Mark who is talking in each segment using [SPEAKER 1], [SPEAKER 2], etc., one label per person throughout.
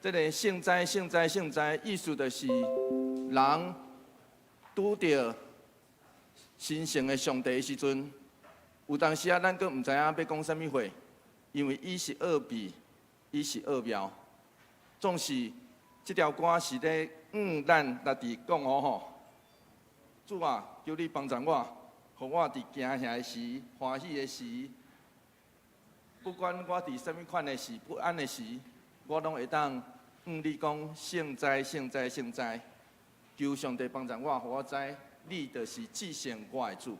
[SPEAKER 1] 这个圣哉圣哉圣哉，意思就是人拄着神圣的上帝的时阵，有当时啊，咱阁唔知影要讲啥物话，因为伊是奥秘，伊是奥妙。总是这条歌是咧咱家己讲吼，主啊，求你帮助我，互我伫惊吓的时、欢喜的时，不管我伫啥物款的时、不安的时，我拢会当你讲圣哉圣哉圣哉，求上帝帮助我，互我知你就是至善我的主。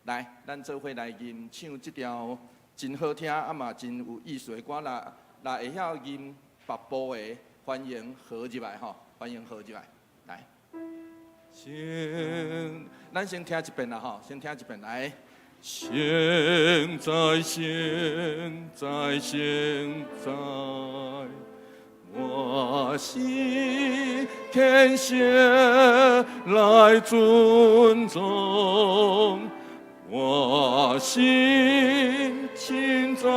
[SPEAKER 1] 来，咱做伙来吟唱这条真好听嘛真有意思的歌啦，会晓吟北部的，欢迎合入来吼，欢迎合入来，来。咱先听一遍啦吼，先听一遍来。现在，现在，现在，我心天下来尊重，我心亲在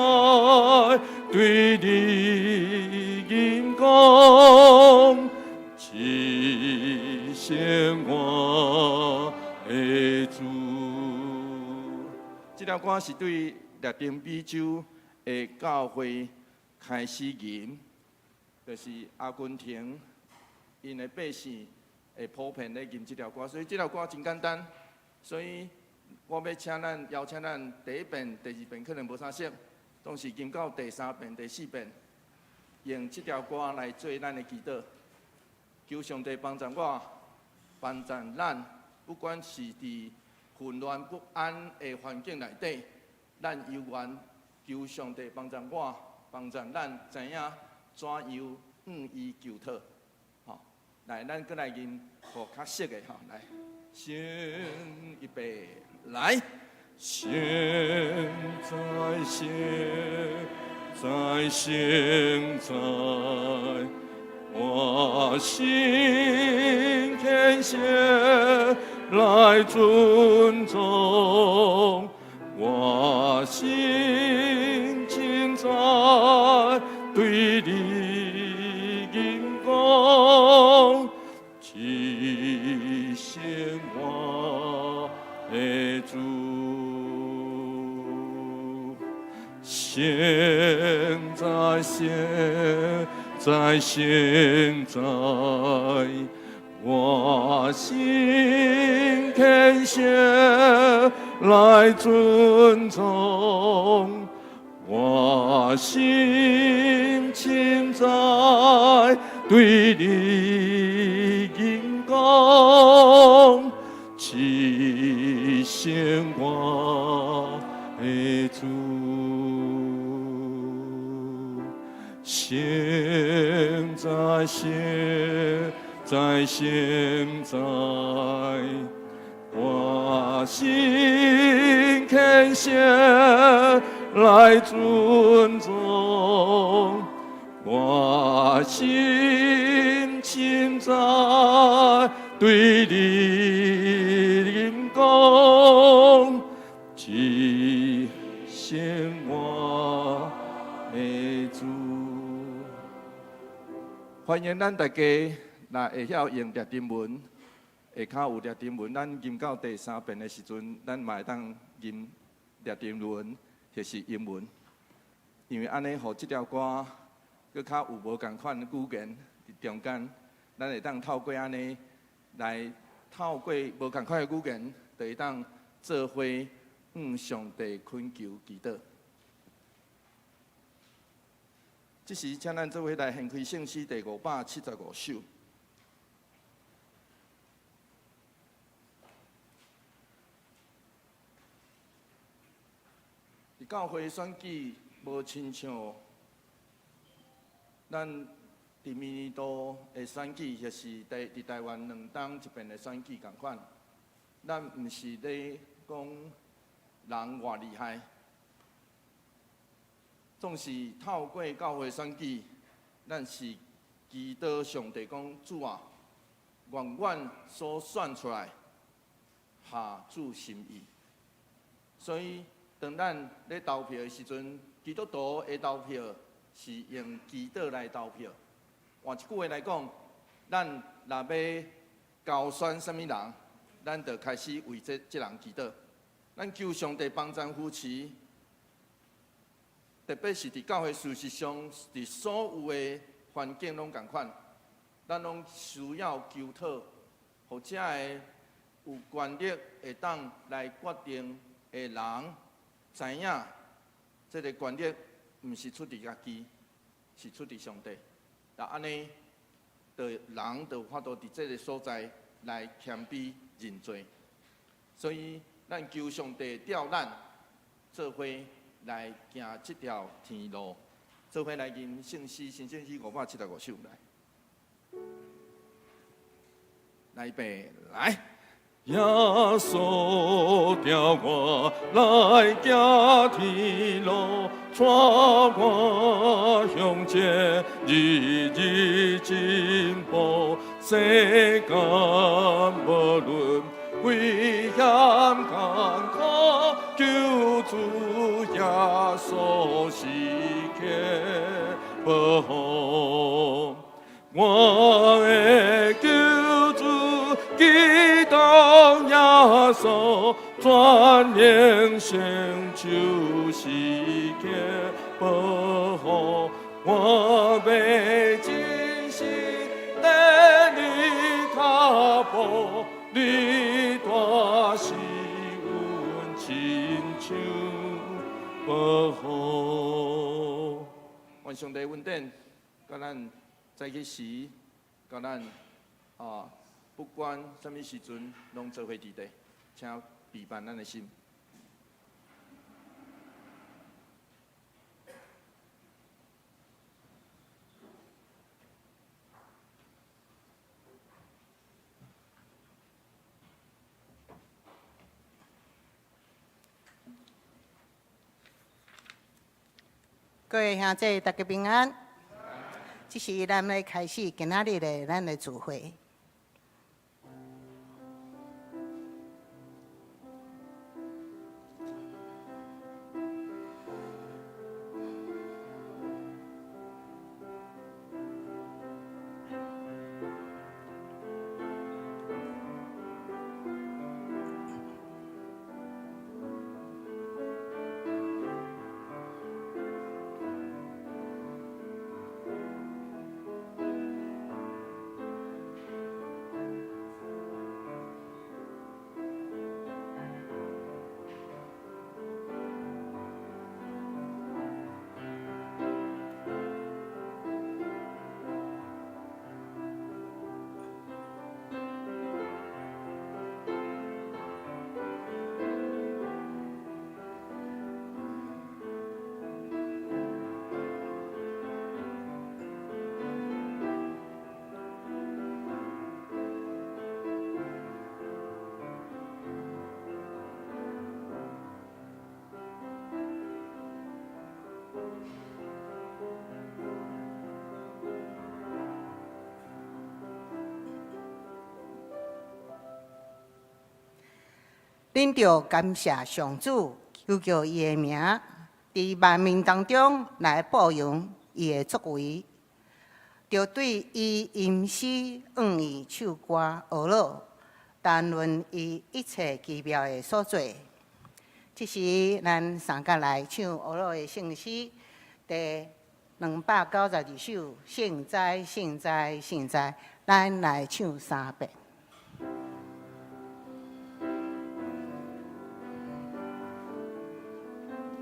[SPEAKER 1] 对你因公，只显我的主。这条歌是对乐丁美洲的教会开始吟，就是阿根廷因的百姓会普遍咧吟这条歌，所以这条歌真简单。所以我要邀请咱第一遍、第二遍可能无啥熟，拢是吟到第三遍、第四遍，用这条歌来做咱的祈祷，求上帝帮助我，帮助咱，不管是伫混乱不安的环境内底，咱犹原求上帝帮助我，帮助咱知影怎样伊求讨。好，来，咱再来吟互较熟的吼，来，先预备，来。现在，现在，现在，我心天下来尊重，我心亲在对你因公，只显我的主。现在，现在，现在，我心天下来尊重，我心亲在对你因公，只显我的主。现在，现在，现在，我心天下来尊重，我心亲在对你因公，只显我的主。欢迎咱大家，若会晓用列丁文，下骹有列丁文，咱吟到第三遍的时阵，咱嘛会当吟列丁文，或是英文，因为安尼，互这条歌搁较有无共款的语言伫中间，咱会当透过安尼来透过无共款的语言，就会当做伙上帝恳求祈祷。这时，请咱做伙来献开圣诗第575首。伫教会选举无亲像咱伫明尼都的选举，或是伫台湾两党一边的选举共款。咱毋是咧讲人偌厉害。总是透过教会选举，咱是祈祷上帝讲主啊，愿阮所选出来下主心意。所以，当咱咧投票的时阵，基督徒的投票是用祈祷来投票。换一句话来讲，咱若要交选什么人，咱就开始为这人祈祷。咱求上帝帮助夫妻，特别是伫教会事实上，伫所有的环境拢共款，咱拢需要求讨，或者个有权力会当来决定的人，知影这个权力毋是出伫家己，是出伫上帝。那安尼，人就有法度伫这个所在来谦卑认罪。所以，咱求上帝调咱做伙来行这条天路，做伙来吟圣诗，新圣诗575首来背来。耶稣调我来行天路，带我向前日日进步，世间无论危险坎坷，救主耶稣时刻保护我的救主，基督耶稣全能成就时刻保护我，要真心在你脚步，你大是阮亲像保护。愿上帝恩典，甲咱在去时，甲咱不管什么时阵，拢做伙伫地，请陪伴咱的心。
[SPEAKER 2] 各位兄弟，大家平安。这是咱要开始今仔日的咱的聚会。恁着感谢上主，求叫伊的名伫万民当中来保养伊的作为，着对伊吟诗愿意唱歌学乐，谈论伊一切奇妙的所做。这是咱三甲来唱学乐的圣诗，第292首，圣哉圣哉圣哉，咱来唱3遍。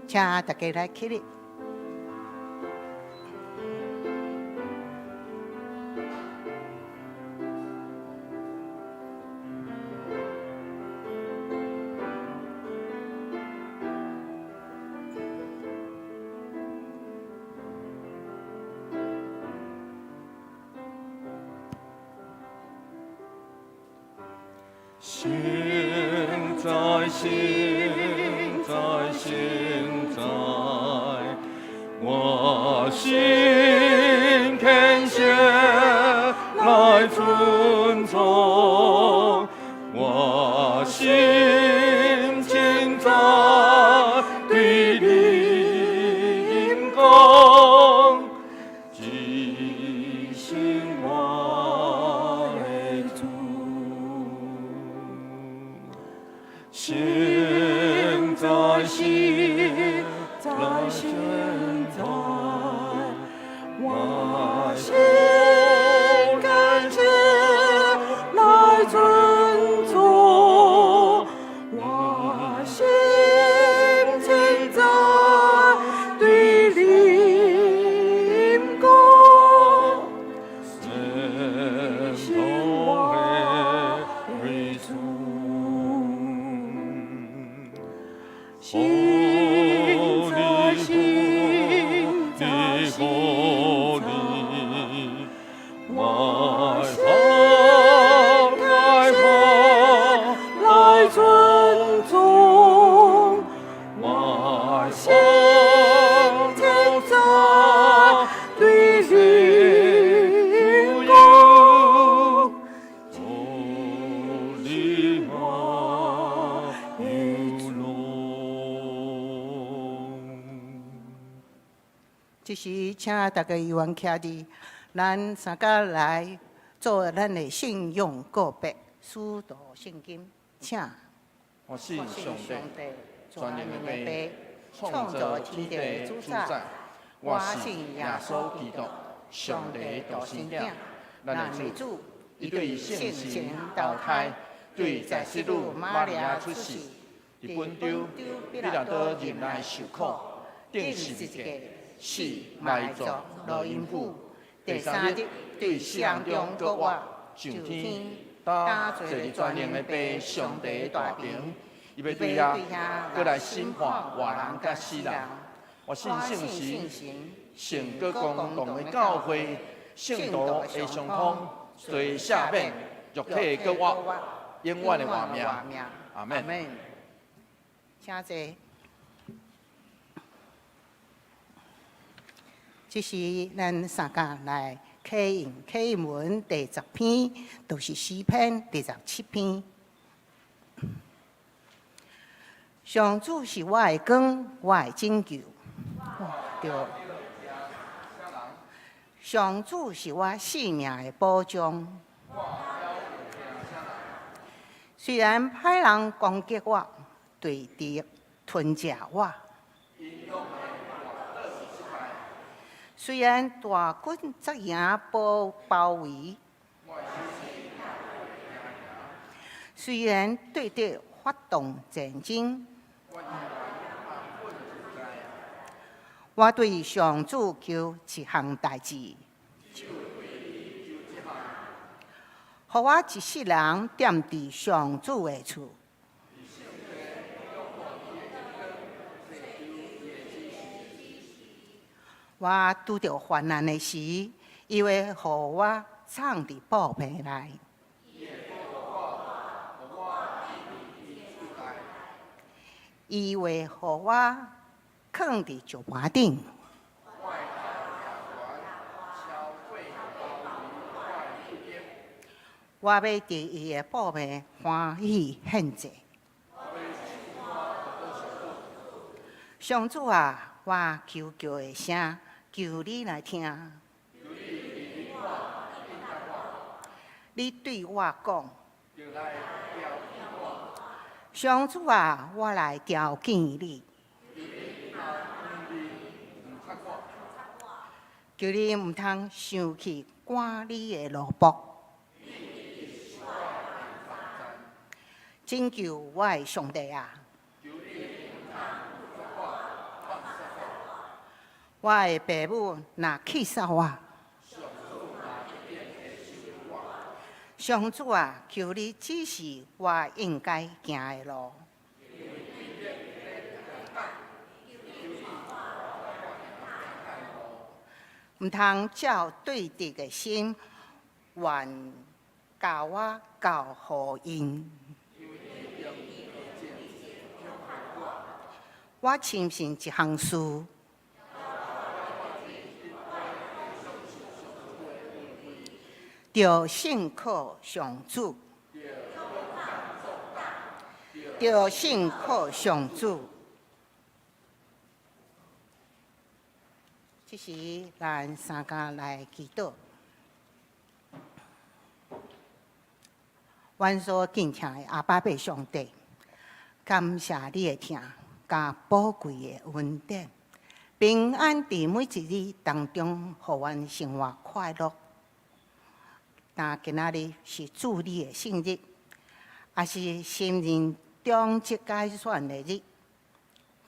[SPEAKER 2] 请大家来起立。
[SPEAKER 1] 现在，现在，现在，我心恳切来尊重，我心情在对你因公。
[SPEAKER 2] 我心感谢来尊重，我心情在对灵光，心怀为主，心在心在心在。我心开放来尊重，我心停在对灵光，主里马有龙。这是请大家议员徛伫。咱三家来做咱的信用告别，师道圣经，请。
[SPEAKER 1] 我信上帝，
[SPEAKER 2] 全能的父，
[SPEAKER 1] 创造天地的主宰。我信耶稣基督，上帝独生者，咱的主，伊对圣神投胎，对在世女玛利亚出世，伫本州彼拉多任内受苦，钉十字架，死埋葬落阴府。第三日，对死人中搁活上天，打坐伫全能的父上帝大屏，伊要对遐搁来审判活人甲死人。我信圣神，圣各公同的教会，圣徒会相通，罪赦免，肉体搁活，永远的活命。阿门。
[SPEAKER 2] 请坐。这是咱三家来启文第10篇，就是诗篇第17篇。上主是我的光，我的拯救。对。上主是我性命的保障。虽然歹人攻击我，对敌吞食我。虽然大军阵营包围，虽然对敌发动战争，我对上主求一项代志，互我一世人踮伫上主的厝。我拄着患难的时，伊会互我藏伫宝贝内。伊会互我藏伫石盘顶。我要伫伊的宝贝欢喜献祭。上主啊，我求叫的声。求你来听，你对我讲，上主啊，我来朝见你，求你唔通生气赶你的路卜，拯救我的上帝啊！我的爸母若气煞我，上主啊，求你指示我应该行的路。唔通照对敌的心，愿教我教好因。我深信一项事。着信靠上主，着信靠上主。这是咱三家来祈祷。阮所敬请的阿爸爸上帝，感谢你的听，甲宝贵的恩典，平安伫每一日当中，互阮生活快乐。但今仔日是主你的圣日，也是新任中职改选的日，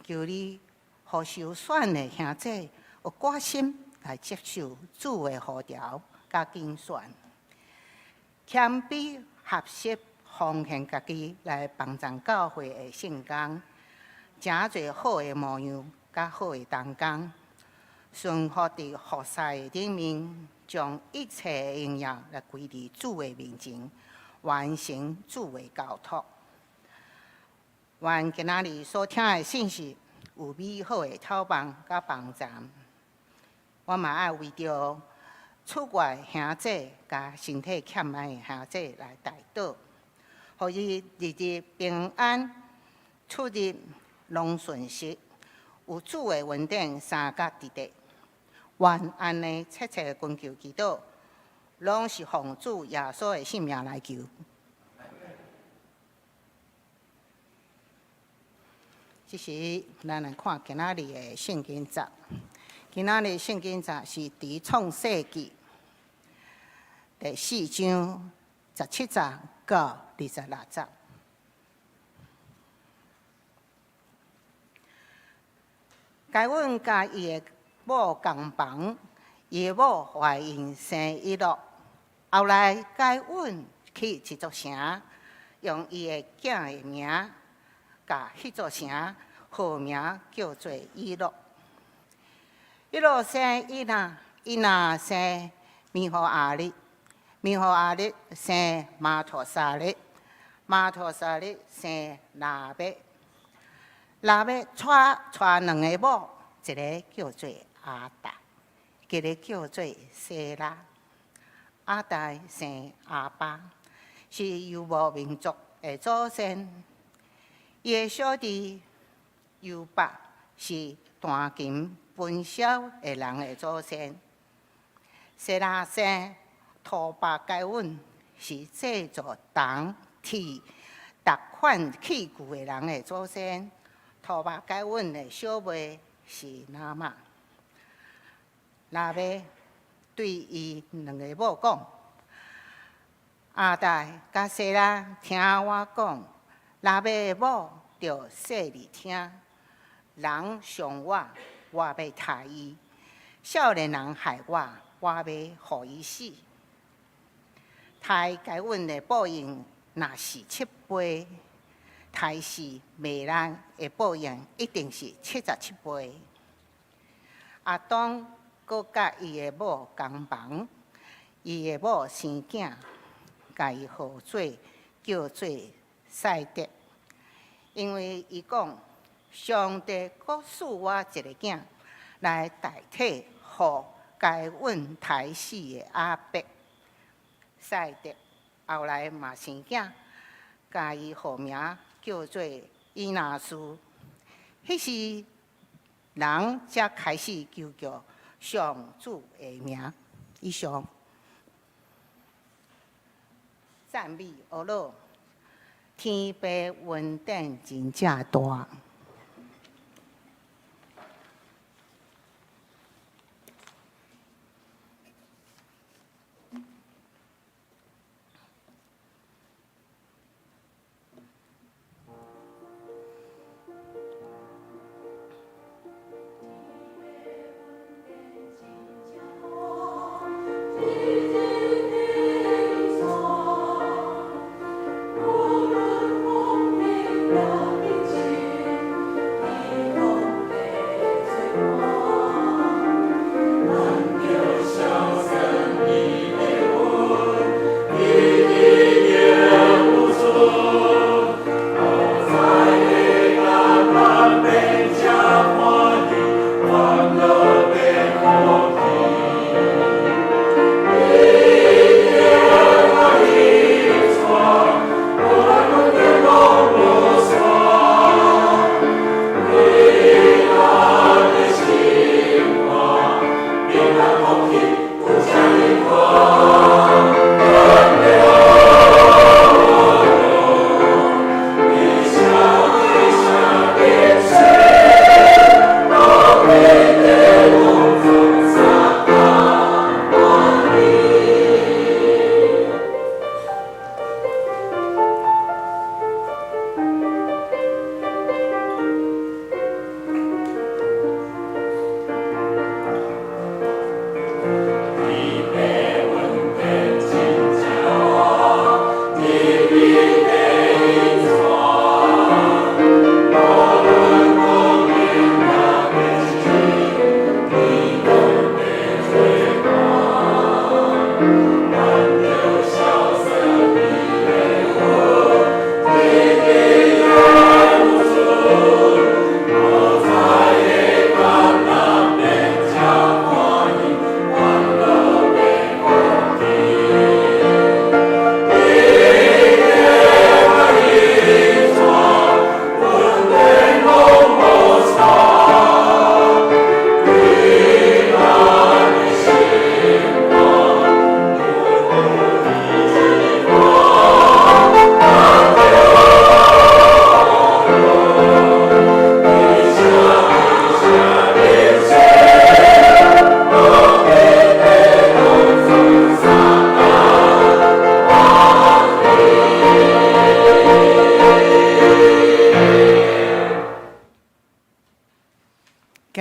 [SPEAKER 2] 求你互受选的兄弟有决心来接受主的呼召甲竞选，谦卑合适奉献家己来帮助教会的圣工，诚侪好的模样甲好的同工，顺服伫服侍的顶面，将一切的荣耀来归伫主的面前，完成主的交托。愿今仔日所听的信息有美好的透帮甲帮助。我嘛爱为着出外兄弟甲身体欠爱的兄弟来代祷，互伊日日平安，出入拢顺遂，有主的恩典三角伫地。愿安尼切切的恳求祈祷，拢是奉主耶稣的性命来求。这时，咱来看今仔日的圣经节。今仔日圣经节是伫创世纪第4章17节到26节。该阮甲伊的某同房，伊的某怀孕生一落，后来该阮去一座城，用伊的囝的名，甲迄座城号名叫做以诺。以诺生以拿，以拿生米何阿力，米何阿力生马陀沙力，马陀沙力生拉贝，拉贝娶两个某，一个叫做阿达，一个叫做西拉。阿达生阿巴，是游牧民族的祖先。伊的小弟尤伯是弹琴分销的人的祖先。西拉生土巴该阮，是制作铜铁达款器具的人的祖先。土巴该阮的小妹是拿玛。拉贝对伊两个某讲：阿达甲西拉听我讲，拉贝的某着说你听，人伤我，我要杀伊；少年人害我，我要互伊死。杀该阮的报应，若是7倍；杀死未人的报应，一定是77倍。阿当阁甲伊的某同房，伊的某生囝，甲伊号做叫做赛德，因为伊讲上帝阁赐我一个囝来代替互该阮杀死的阿伯。赛德后来嘛生囝，甲伊号名叫做以拿斯。迄时人才开始求叫上主的名。以上赞美阿罗，天父恩典真正大。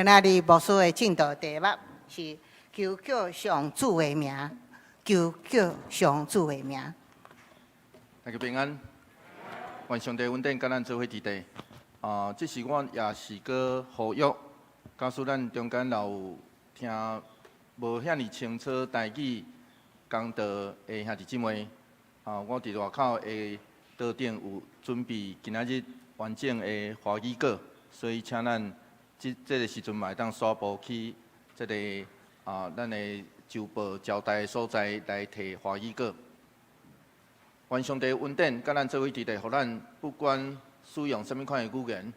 [SPEAKER 2] 今仔日牧师的进度题目是求叫上主的名，求叫上主的名。
[SPEAKER 1] 大家平安，愿上帝稳定甲咱做伙伫地。这是我也是个呼吁，假使咱中间有听无遐尼清楚台语讲道的兄弟姊妹，我伫外口的桌顶有准备今仔日完整的华语稿，所以请咱这个时阵嘛会当刷步去这个咱的周报交代的所在来摕华语稿。愿上帝稳定，甲咱做伙伫地，互咱不管使用什么款的语言，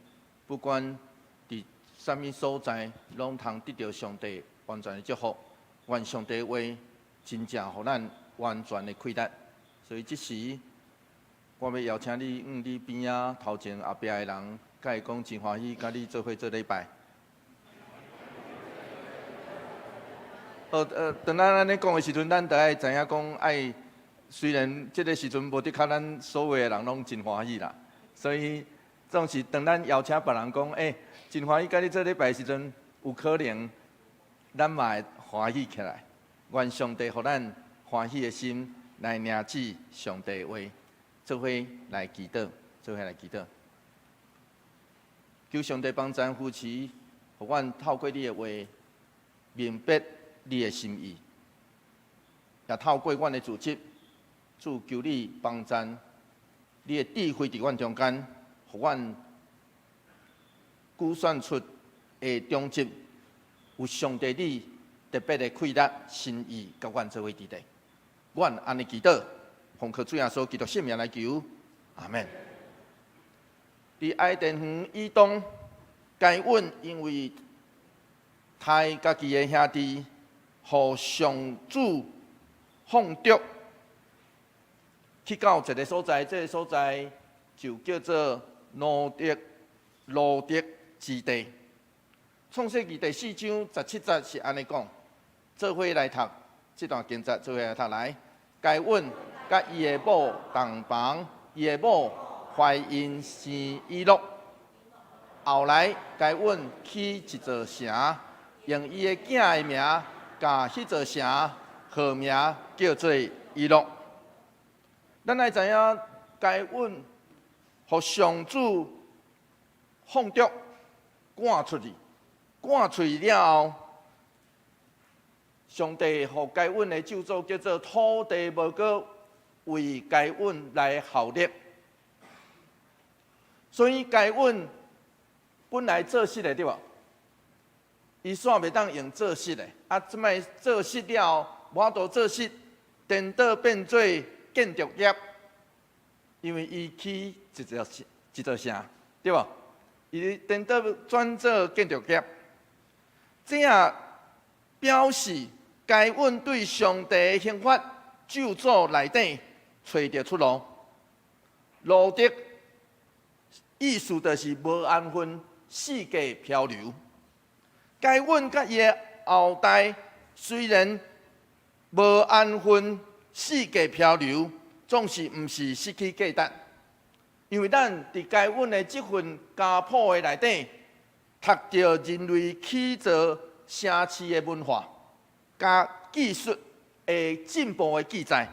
[SPEAKER 1] 不管伫什么所在，拢通得到上帝完全的祝福。愿上帝话真正互咱完全的开达。所以这时，我要邀请你，你边仔头前后壁的人，甲伊讲真欢喜，甲你做伙做礼拜。当咱安尼讲的时阵，咱就爱知影讲爱。虽然这个时阵无得靠咱所有的人拢真欢喜啦，所以总是当咱邀请别人讲，真欢喜甲你做礼拜的时阵，有可能咱嘛会欢喜起来。愿上帝互咱欢喜的心来领记上帝的话，做伙来祈祷，做伙来祈祷。求上帝帮咱扶持，互阮透过你的话，明白你的心意，也透过阮的组织。主求你帮咱，你的智慧伫阮中间，互阮估算出的中集有上帝你特别的开达心意，甲阮做伙伫地。阮安尼祈祷，奉靠主耶稣基督圣名来求，阿门。伫爱甸园以东，该阮因为杀家己的兄弟，互上主放逐。去到一个所在，这个所在就叫做罗德之地。创世纪第4章17节是安尼讲，做伙来读这段经节，做伙来读来。该阮甲伊的某同房，伊的某怀孕生以诺。后来该阮起一座城，用伊的囝的名，甲迄座城号名叫做以诺。咱来知影，该阮互上主放逐赶出去，赶出去了后，上帝互该阮的咒诅叫做土地无过为该阮来效力，所以该阮本来做事的对无？伊煞袂当用做事的，即摆做事了后，无法度做事，颠倒变做。建筑业，因为伊起一座城，对无？伊颠倒转做建筑业，这也表示该阮对上帝的刑罚咒诅内底找着出路。路德意思就是无安分，四界漂流。该阮甲伊的后代虽然无安分。四界漂流，总是毋是失去价值，因为咱伫该阮的这份家谱的内底，读到人类起造城市的文化，加技术的进步的记载。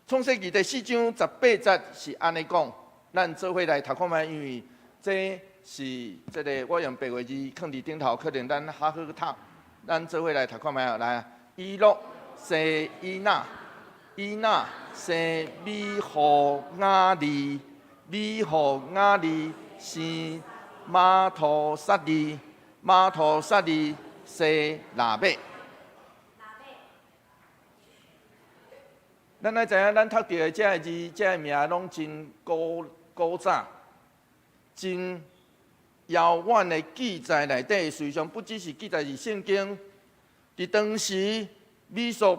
[SPEAKER 1] 创世纪第4章18节是安尼讲，咱做伙来读看觅，因为这是这个我用白话字放伫顶头，可能咱较好读。咱做伙来读看觅，来以诺。生伊娜，伊娜生米何雅利，米何雅利生马陀萨利，马陀萨利生拿贝。咱来知影，咱读到的这个字、这个名，拢真古早、真遥远的记载内底，实际上不只是记载伫圣经，伫当时。美索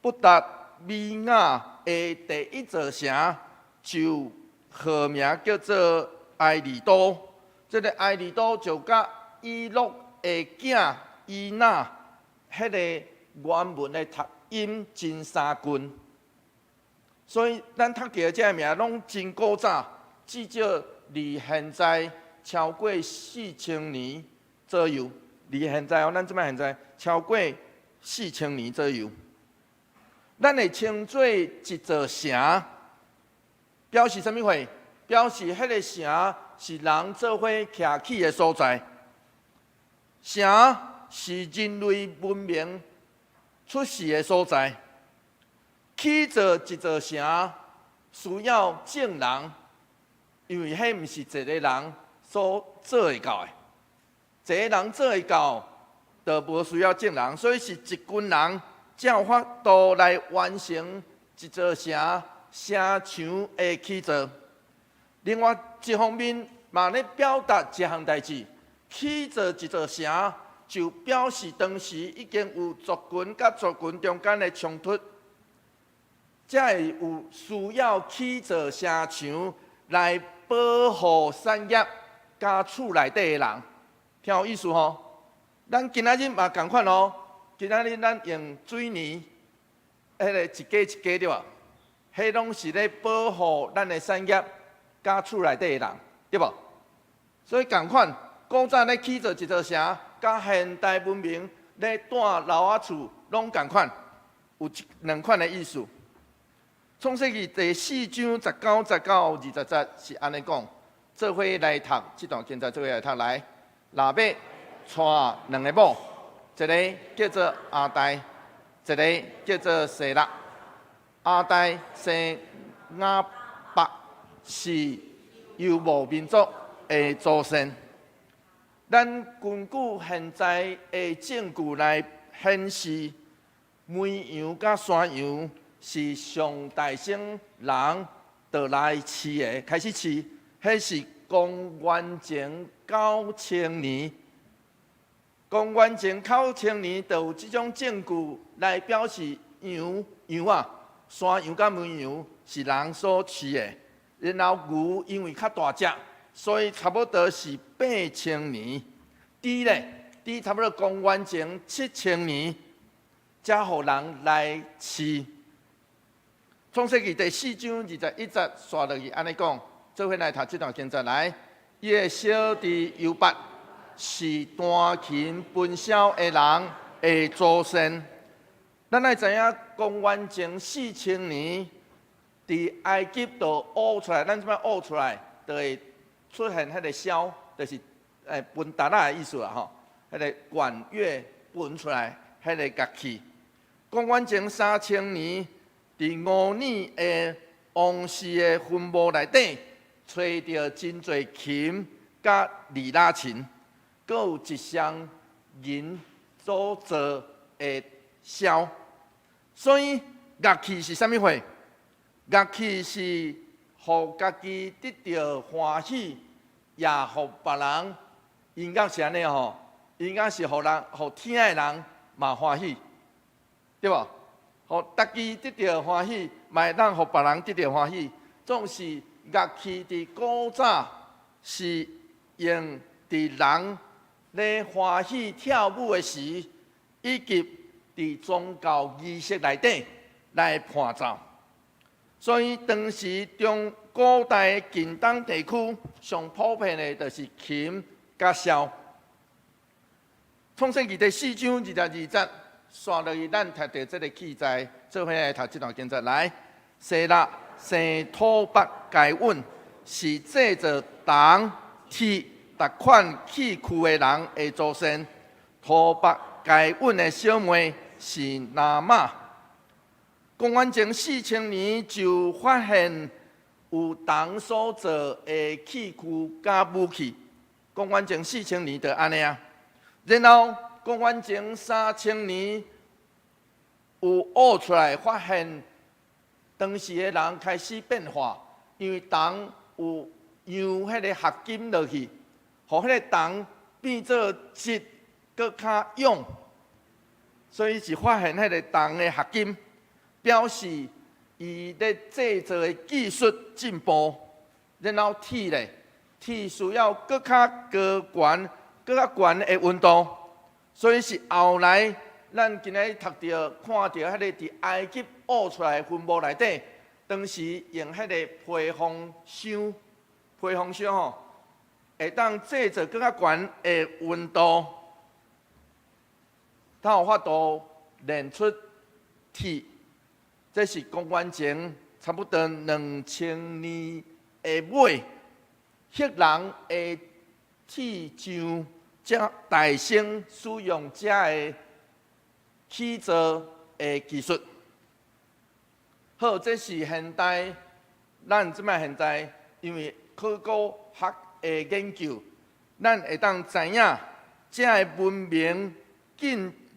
[SPEAKER 1] 不达米亚的第一座城就号名叫做埃利都，这个埃利都就甲以诺的囝伊娜，迄个原文的读音真相近，所以咱读到这个名拢真古早，至少离现在超过4000年左右，离现在咱即摆现在超过4000年左右。咱会称作一座城，表示啥物货？表示迄个城是人做伙徛起的所在。城是人类文明出世的所在。起造一座城需要证人，因为迄毋是一个人所做会到的。一个人做会到，就无需要证人，所以是一群人才有法度来完成一座城墙的起造。另外一方面，嘛咧表达一项代志：起造一座城，就表示当时已经有族群甲族群中间的冲突，才会有需要起造城墙来保护产业甲厝内底的人。听有意思吼？咱今仔日嘛共款哦。今仔日咱用水泥，迄个一家一家对吧？迄拢是咧保护咱的产业甲厝内底的人，对无？所以共款，古早咧起造一座城，甲现代文明咧住楼仔厝拢共款，有两款的意思。创世纪第4章19、19、20节是安尼讲，做伙来读这段经节，做伙来读来。拉尾带两个某，一个叫做阿代，一个叫做舍勒。阿代生亚伯，是游牧民族的祖先。咱根据现在的证据来显示，绵羊甲山羊是上大生人倒来饲的，开始饲，迄是公元前9000年。公元前9000年，就有这种证据来表示羊啊，山羊甲绵羊是人所饲的。然后牛因为较大只，所以差不多是8000年。猪差不多公元前7000年，才互人来饲。创世纪第4章21节刷落去，安尼讲，做伙来读这段经节来。伊的小弟犹伯是弹琴分销的人的祖先。咱爱知影，公元前4000年，伫埃及就挖出来，咱即摆挖出来，就会出现迄个箫，就是分达拉的意思啦吼。迄个管乐分出来，迄个乐器。公元前3000年，伫乌尼的王室的坟墓内底，找到真侪琴甲利拉琴，阁有一双银所做的箫。所以乐器是啥物货？乐器是互家己得到欢喜，也互别人。音乐是安尼吼，音乐是互人、互听的人嘛欢喜，对无？互家己得到欢喜，嘛会当互别人得到欢喜。总是乐器伫古早是用伫人咧欢喜跳舞的时，以及伫宗教仪式内底来伴奏。所以当时中古代近东地区上普遍的就是琴甲箫。创世纪第4章22节，刷落去，咱读到这个记载，做伙来读这段经节来。舍勒生土伯该稳，是制作铜、铁、逐款器具的人的祖先。土伯该稳的小妹是拿玛。公元前4000年就发现有铜所做的器具甲武器。公元前4000年就安尼啊。然后公元前3000年有挖出来，发现当时的人开始变化，因为铜有用迄个合金落去，互迄个铜变做质搁较勇，所以是发现迄个铜的合金。表示伊咧制作的技术进步，然后铁咧，铁需要更较高悬、更较悬的温度，所以是后来咱今日读到看到迄个伫埃及挖出来坟墓内底，当时用迄个皮风箱吼，会当制造更较悬的温度，它有法度炼出铁。这是公元前差不多2000年的尾，赫人的铁匠才大兴使用这个起造的技术。好，这是现代，咱即摆现在因为考古学的研究，咱会当知影这个文明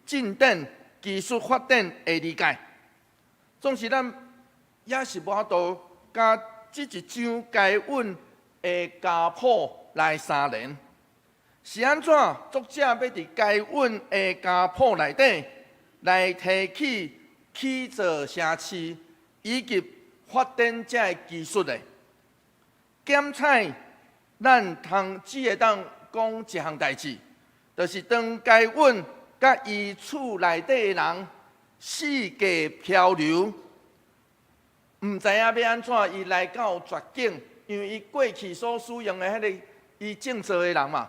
[SPEAKER 1] 进展、技术发展的理解。总是咱也是无法度甲这一张该稳的家谱来相连。是安怎？作者要伫该稳的家谱内底来提起起造城市以及发展这个技术的检采，咱只会当讲一项代志，就是当该稳甲伊厝内底的人四界漂流，毋知影要安怎伊来到绝境，因为伊过去所使用的迄个伊种植的人嘛，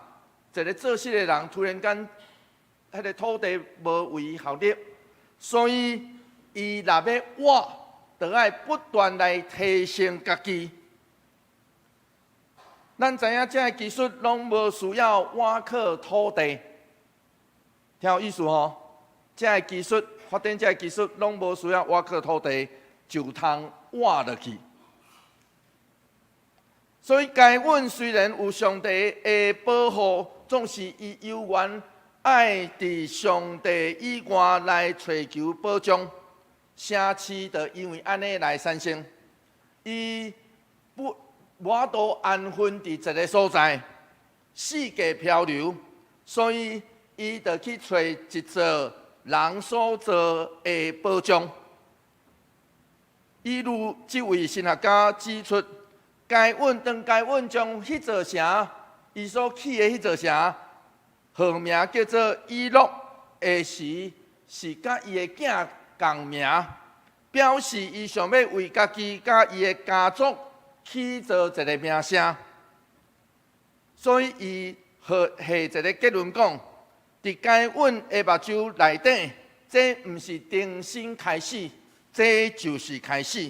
[SPEAKER 1] 一个做事的人突然间，迄个土地无为伊效力，所以伊若要挖，就要不断来提升家己。咱知影这个技术拢无需要挖克土地，听有意思吼？这个技术发展，这个技术拢无需要挖克土地，就通挖落去。所以，该稳虽然有上帝的保护，总是伊有缘爱伫上帝以外来追求保障。城市就因为安尼来产生，伊无法度安分伫一个所在，四界漂流，所以伊就去找一座人所做的保障。一如这位神学家指出，该稳将迄座城，伊所起的迄座城，号名叫做以诺的时，是甲伊的囝共名，表示伊想要为家己甲伊的家族起造一个名声。所以伊下一个结论讲，伫该稳的目睭内底，这毋是重新开始。这就是开始。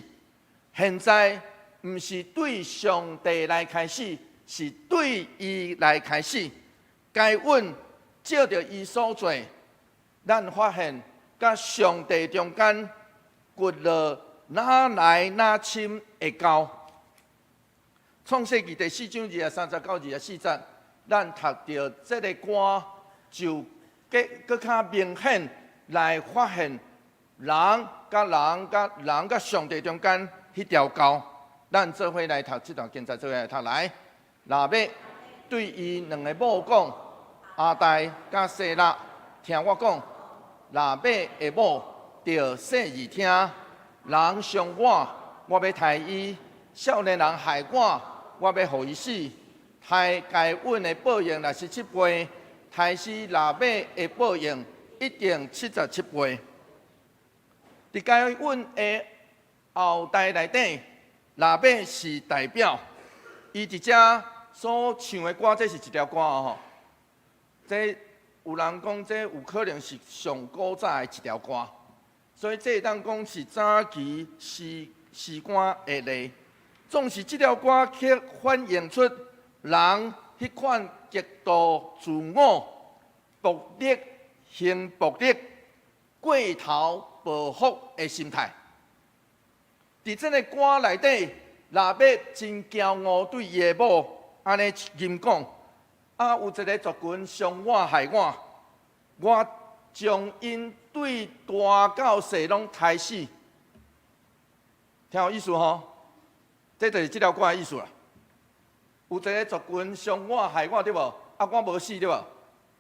[SPEAKER 1] 现在毋是对上帝来开始，是对伊来开始。该稳照着伊所做，咱发现甲上帝中间骨了哪来哪深的交。创世纪第4章29、24节，咱读到这个歌，就更较明显来发现人甲上帝中间迄条沟，咱做伙来读这段经，再做伙来读来。若要对伊两个某讲，阿代甲细拉，听我讲，若尾的某着细儿听，人伤我，我要杀伊；少年人害我，我要互伊死。害该稳的报应若是7倍，害死若尾的报应一定77倍。伫该稳的后代内底，若尾是代表，伊伫遮所唱的歌，这是一条歌吼。这有人讲，这有可能是上古早的一条歌，所以这当讲是早期诗歌的例。总是这条歌却反映出人迄款极度自我、暴力、性暴力、过头报复的心态。伫这个歌内底，若要真骄傲对伊的某安尼吟讲，啊有一个族群伤我害我，我将因对大到细拢杀死。听有意思吼？这就是这条歌的意思啦。有一个族群伤我害我，对无？啊，我无死，对无？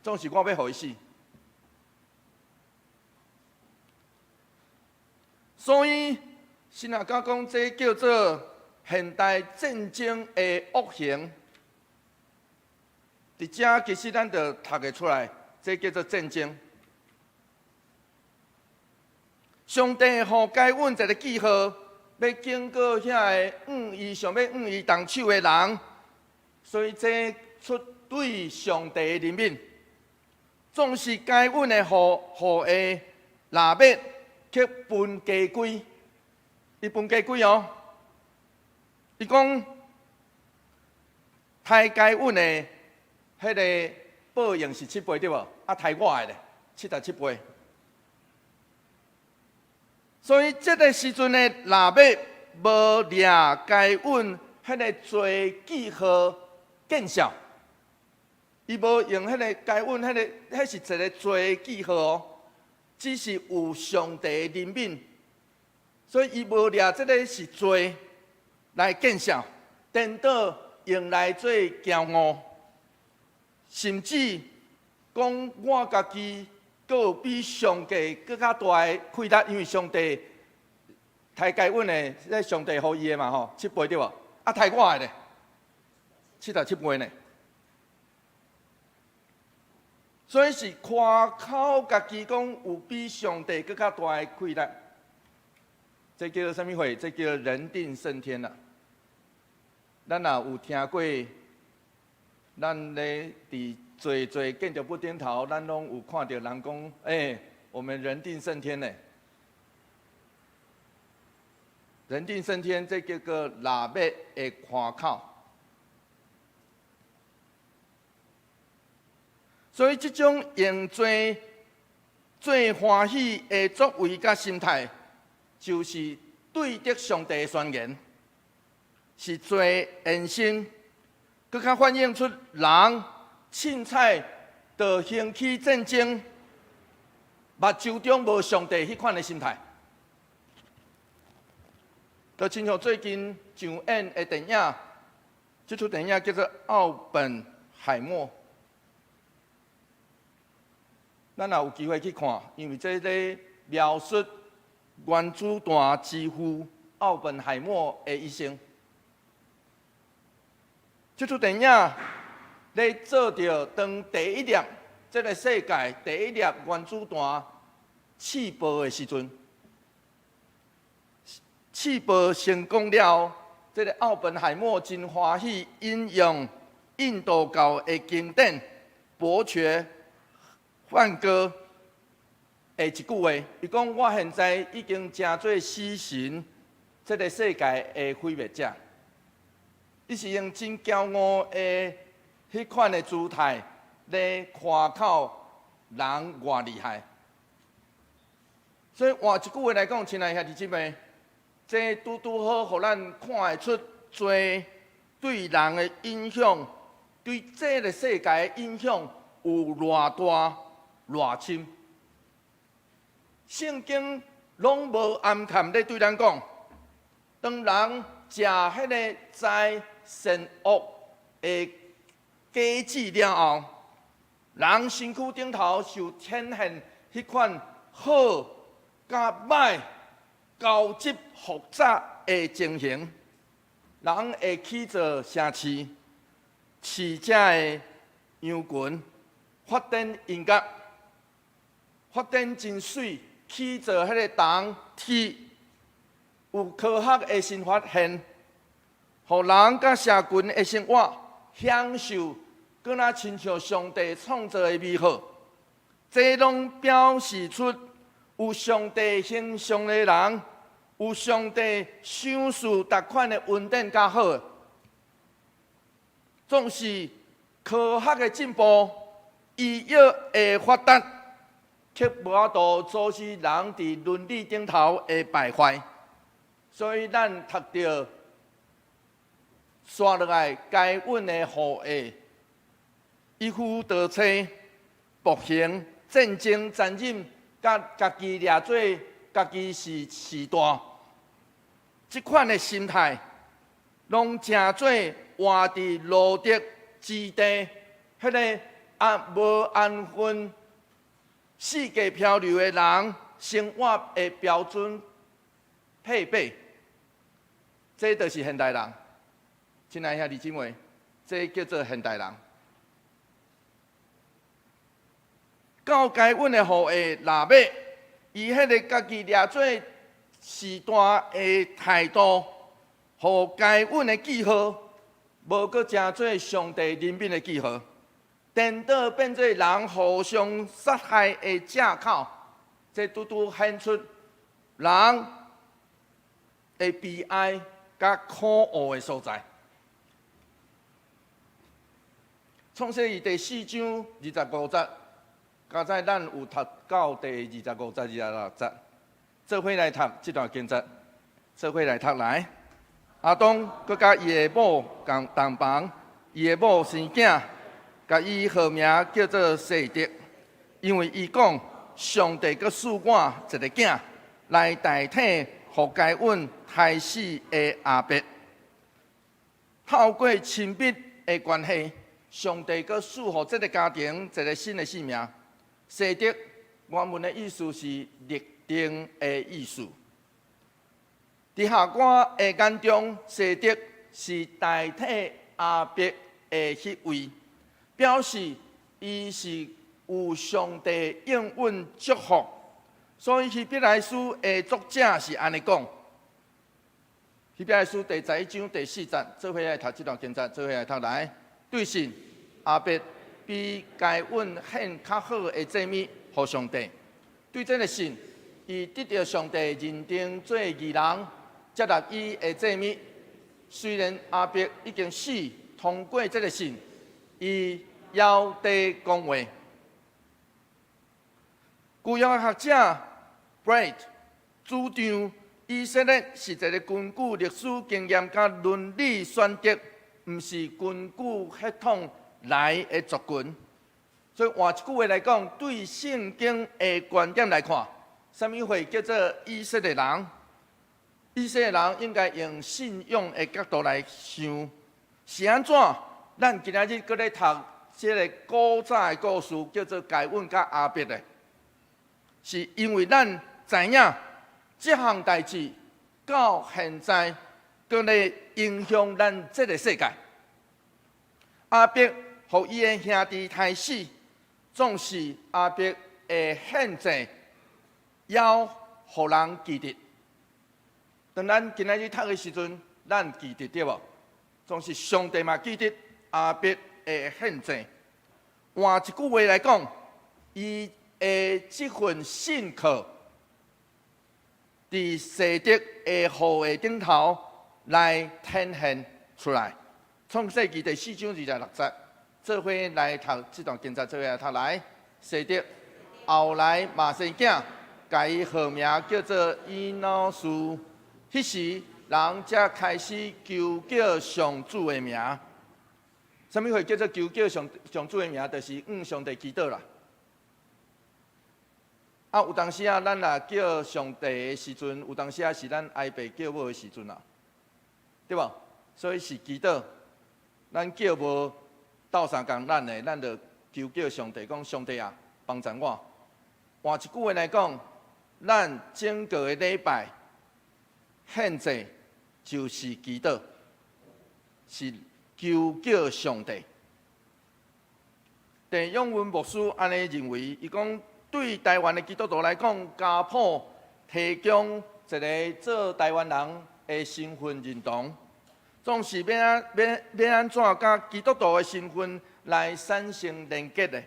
[SPEAKER 1] 总是我要互伊死。所以，神学家讲，这叫做现代战争的恶行。伫遮其实咱就读得出来，这叫做战争。上帝互该阮一个记号，要经过遐个伊想要伊动手的人，所以这出对上帝的怜悯，总是该阮的护的拉麦去分家规，伊分家规哦。伊讲，抬该阮的迄个报应是7倍对无？啊，抬我的咧77倍。所以这个时阵的拉麦无掠该阮迄个罪记号见效，伊无用迄个该阮迄是一个罪记号哦，只是有上帝的怜悯，所以伊无掠这个是罪来见效，颠倒用来做骄傲，甚至讲我家己阁有比上帝更较大的亏力，因为上帝抬该阮的，这上帝予伊的嘛吼，7倍对无？啊，抬我的咧，77倍呢。所以是夸口家己讲有比上帝更较大的亏力，这叫做什么会？这叫做人定胜天啦。咱也有听过，咱咧伫做见着不点头，咱拢有看到人讲，我们人定胜天呢。人定胜天，这叫做拉麦的夸口。所以，这种用最欢喜的作为甲心态，就是对得上帝的宣言，是最恩心，更较反映出人凊彩就兴起战争，目睭中无上帝迄款的心态。就亲像最近上演的电影，这出电影叫做《奥本海默》。咱也有机会去看，因为这咧描述原子弹之父奥本海默的一生。这出电影咧做着当第一粒这个世界第一粒原子弹试爆的时阵。试爆成功了后，这个奥本海默真欢喜，引用印度教的经典《博学梵歌》的一句话，伊讲：我现在已经成做死神，这个世界的毁灭者。伊是用真骄傲的迄款的姿态来夸口人偌厉害。所以换一句话来讲，亲爱的兄弟姊妹。这拄拄好，互咱看会出最对人的影响，对这个世界的影响有偌大偌深。圣经拢无暗含咧对咱讲，当人食迄个知善恶的果子了后，人身躯顶头就显现迄款好甲歹。交织复杂的情形，人会起造城市，市者的羊群，发展音乐，发展真水，起造迄个铜铁，有科学的新发现，互人甲社群的生活享受，搁若亲像上帝创造的美好，这拢表示出有上帝形象的人。有上帝赏赐达款的恩典较好，总是科学的进步、医药的发达，却无法度阻止人伫伦理顶头的败坏。所以，咱读到刷落来该稳的护卫，一夫多妻、暴行、战争、残忍，甲家己掠做家己是士大。这款的心态，拢正做活伫路德之地，迄个无安分、四界漂流的人生活的标准配备。这就是现代人，亲爱兄弟姊妹，这叫做现代人。到该阮的护卫拉麦，伊迄个家己掠做。时代的态度，互该阮的记号，无搁成做上帝人民的记号，颠倒变做人互相杀害的借口，这拄拄显出人的悲哀甲可恶的所在。创世记第4章25节，刚才咱有读到第25节、26节，做伙来读这段经节，做伙来读来。阿当佮甲伊的某共同房，伊的某生囝，甲伊号名叫做谢德，因为伊讲上帝佮赐我一个囝，来代替互该阮害死的阿伯。透过亲密的关系，上帝佮赐予这个家庭一个新的生命。谢德原文的意思是立定的意思。伫下官的眼中，谢德是代替阿伯的迄位，表示伊是有上帝应允祝福。所以希伯来书的作者是安尼讲。希伯来书第11章第4节，做伙来读这段经节，做伙来读来。对神，阿伯比该允献较好的祭物予上帝。对这个神，伊得到上帝认定做义人。接纳伊的祭物，虽然阿伯已经死，通过这个信，伊要地讲话。旧约学者 Bright 主张，以色列是一个根据历史经验甲伦理选择，毋是根据血统来的族群。所以换一句话来讲，对圣经的观点来看，什么会叫做以色列人？以色列人应该用信仰的角度来想，是安怎？咱今仔日搁咧读这个古早的故事，叫做该阮甲阿伯的，是因为咱知影这项代志到现在搁咧影响咱这个世界。阿伯互伊的兄弟害死，总是阿伯的限制，要互人记得。当咱今仔日读的时阵，咱记得对无？总是上帝嘛记得阿伯的限制。换一句话来讲，伊的这份信靠，伫谢德的号的顶头来呈现出来。创世纪第4章26节，做伙来读这段经节，做伙来读来。谢德后来嘛生囝，甲伊号名叫做以诺斯。迄时，人才开始求叫上主的名。什么会叫做求叫上主的名？就是上帝祈祷啦。有当时咱若叫上帝的时阵，有当时是咱哀爸叫母的时阵啦，对无？所以是祈祷。咱叫无斗相共咱的，咱就求叫上帝，讲上帝啊，帮助我。换一句话来讲，咱整个的礼拜。献祭就是祈祷，是求叫上帝。郑永文牧师安尼认为，伊讲对台湾的基督徒来讲，家谱提供一个做台湾人的身份认同，总是要安怎甲基督徒的身份来产生连结的，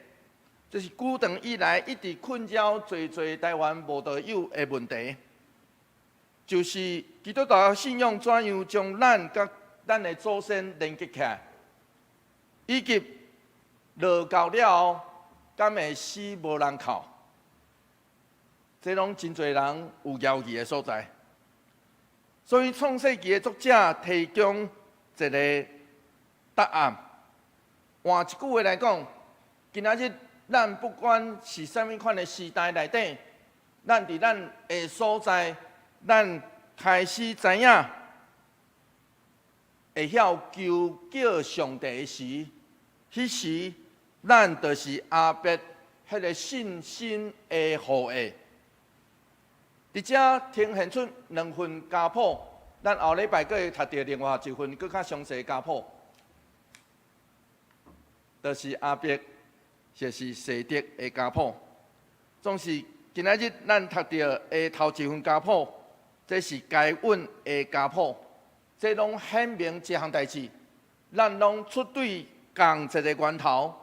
[SPEAKER 1] 这是久长以来一直困扰侪台湾无道友的问题。就是基督教信仰怎样将咱甲咱的祖先连接起来，以及落到了后，敢会死无人靠，这拢真侪人有犹豫的所在。所以创世纪的作者提供一个答案。换一句话来讲，今仔日咱不管是啥物款的时代内底，咱伫咱的所在。咱开始知影，会晓求叫上帝的时，迄时咱就是阿伯迄个信心的护卫。伫遮呈现出2份家谱，咱后礼拜阁会读到另外1份更较详细的家谱，就是阿伯，就是谢德的家谱。总是今仔日咱读到的头1份家谱。这是该阮的家谱，这拢显明一项代志：咱拢出对共一个源头，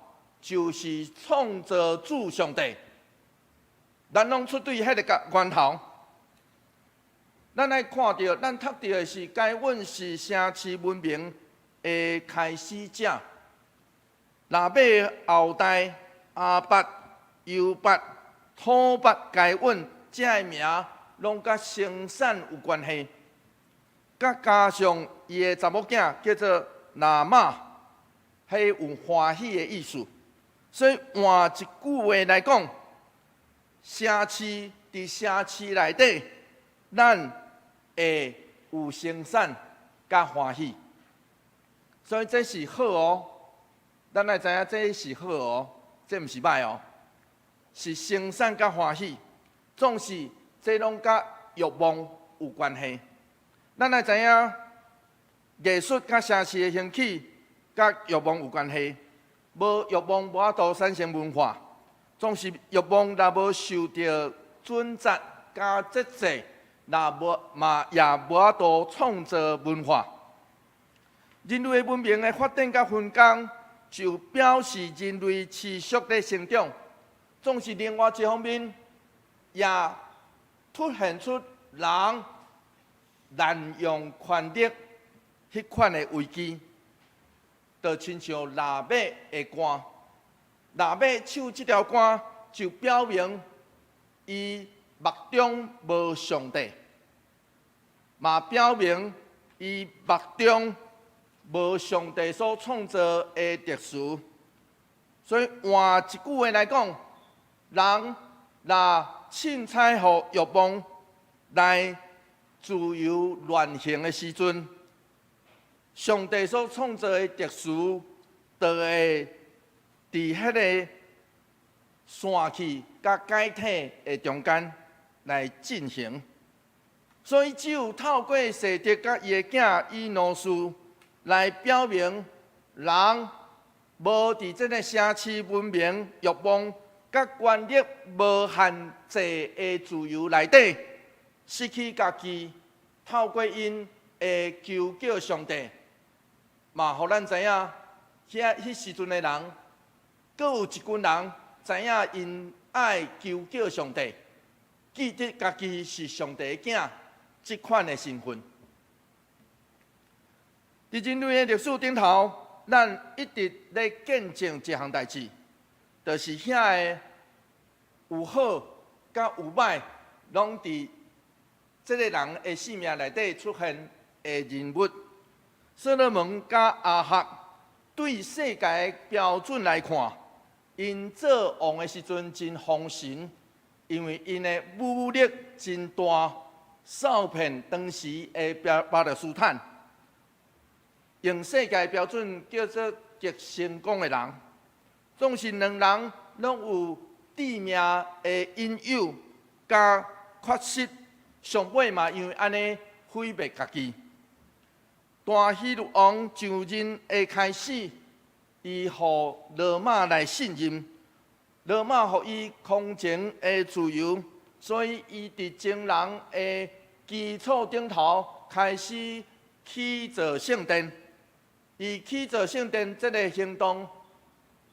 [SPEAKER 1] 就是创造主上帝。咱拢出对迄个源头。咱来看到，咱读到的是该阮是城市文明的开始者。那尾后代阿伯、犹伯、土伯、该阮这个名，拢甲生产有关系。佮加上伊的查某囝叫做拿玛，迄有欢喜的意思。所以换一句话来讲，城市伫城市内底，咱会有生产甲欢喜，所以这是好哦。咱来知影这是好哦，这毋是歹哦，是生产甲欢喜，总是这拢甲欲望有关系。咱来知影艺术甲城市的兴起，甲欲望有关系。无欲望无法度产生文化，总是欲望若无受到准则甲节制。也无法度创造文化。人类文明的发展甲分工，就表示人类持续的成长。总是另外一方面，也凸显出人滥用权力迄款的危机。就亲像腊马的歌，腊马唱这条歌，就表明伊目中无上帝。嘛表明伊目中无上帝所创造的特殊，所以换一句话来讲，人若凊彩互欲望来自由乱行的时阵，上帝所创造的特殊，就会伫迄个散去甲解体的中间来进行。所以，只有透过西德甲伊的囝以诺斯来表明，人无伫这个城市文明欲望甲权力无限制的自由内底，失去家己，透过因的求叫上帝，嘛，互咱知影，迄时阵的人，阁有一群人知影因爱求叫上帝，记得家己是上帝的囝。这款的身份，伫人类的历史顶头，咱一直在见证一项代志，就是遐个有好甲有歹，拢伫这个人的生命内底出现的人物。所罗门甲亚哈对世界的标准来看，因做王的时阵真封神，因为因的武力真大。扫遍当时的巴勒斯坦，用世界标准叫做极成功的人，总是两人拢有致命的引诱甲缺失，上尾嘛因为安尼毁灭家己。大希律王上任的开始，伊互罗马来信任，罗马互伊空前的自由。所以，伊伫情人的基础顶头开始起造圣殿。伊起造圣殿这个行动，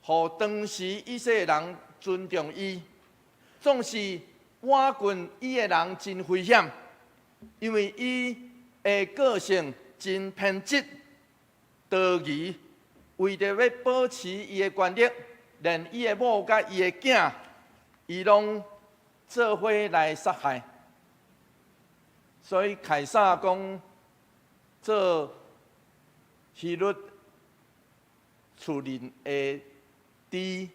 [SPEAKER 1] 互当时以色列人尊重伊。总是瓦郡伊的人真危险，因为伊的个性真偏执、多疑，为着要保持伊的权力，连伊的某甲伊的囝，伊拢做伙来杀害，所以凯撒讲做希律处人的猪，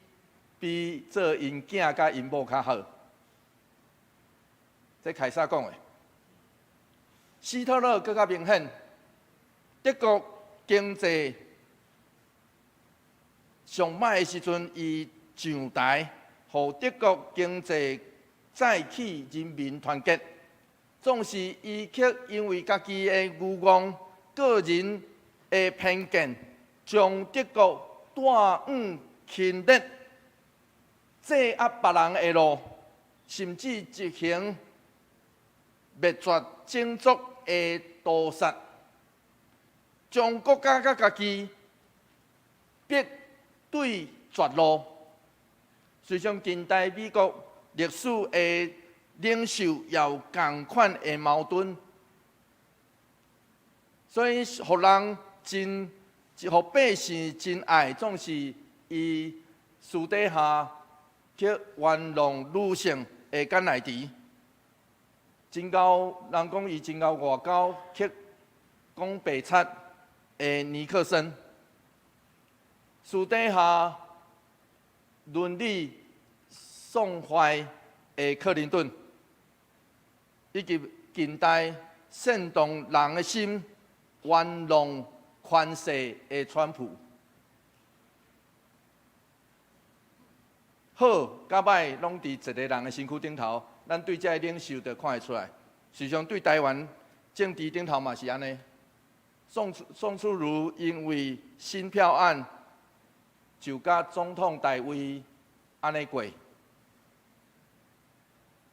[SPEAKER 1] 比做因囝甲因某较好。这凯撒讲的。希特勒更较明显，德国经济上歹的时阵，伊上台，互德国经济再起人民团结，总是伊却因为家己的愚妄、个人的偏见，将德国带往侵略、制压别人的路，甚至执行灭绝种族的屠杀，将国家甲家己逼对绝路。随着近代美国历史的领袖也有同款的矛盾，所以互人互百姓真爱，总是伊私底下去玩弄女性的甘乃迪。真高，人讲伊真高外交去讲白贼的尼克森，私底下伦理送坏的克林顿，以及近代煽动人的心、玩弄权势的川普。好甲歹，拢伫一个人的身躯顶头。咱对这领袖就看会出来，实际上对台湾政治顶头嘛是安尼。宋楚瑜因为新票案就甲总统大位安尼过，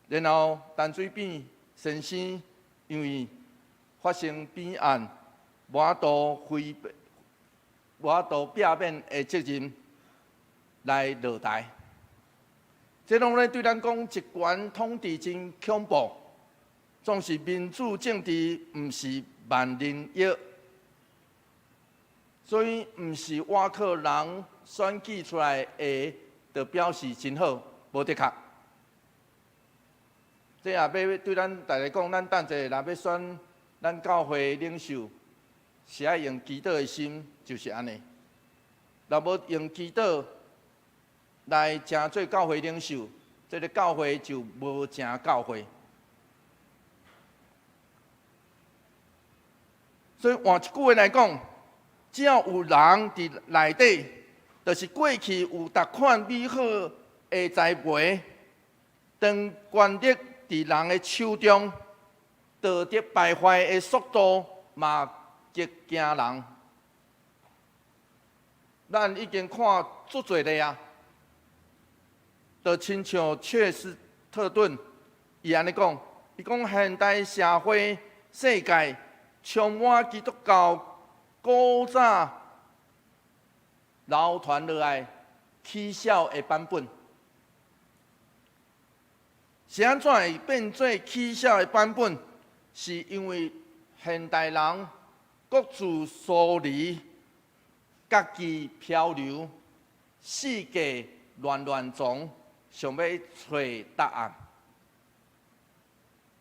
[SPEAKER 1] 然后陈水扁先生因为发生弊案，无法度避免的责任来落台。这拢咧对咱讲，集权统治真恐怖，总是民主政治，毋是万人益，所以毋是外靠人选举出来的，就表示真好，无得确。这也要对咱大家讲，咱等者若要选咱教会领袖，是爱用祈祷的心，就是安尼。若无用祈祷来成做教会领袖，这个教会就无成教会。所以换一句话来讲，只要有人伫内底，就是过去有达款美好的栽培，当权力伫人的手中，道德败坏的速度嘛极惊人。咱已经看足侪个啊，就亲像切斯特顿，伊安尼讲，伊讲现代社会世界充满基督教古早流传落来起笑的版本。是安怎会变做起笑的版本？是因为现代人各自疏离，家己漂流，世界乱乱撞，想要找答案。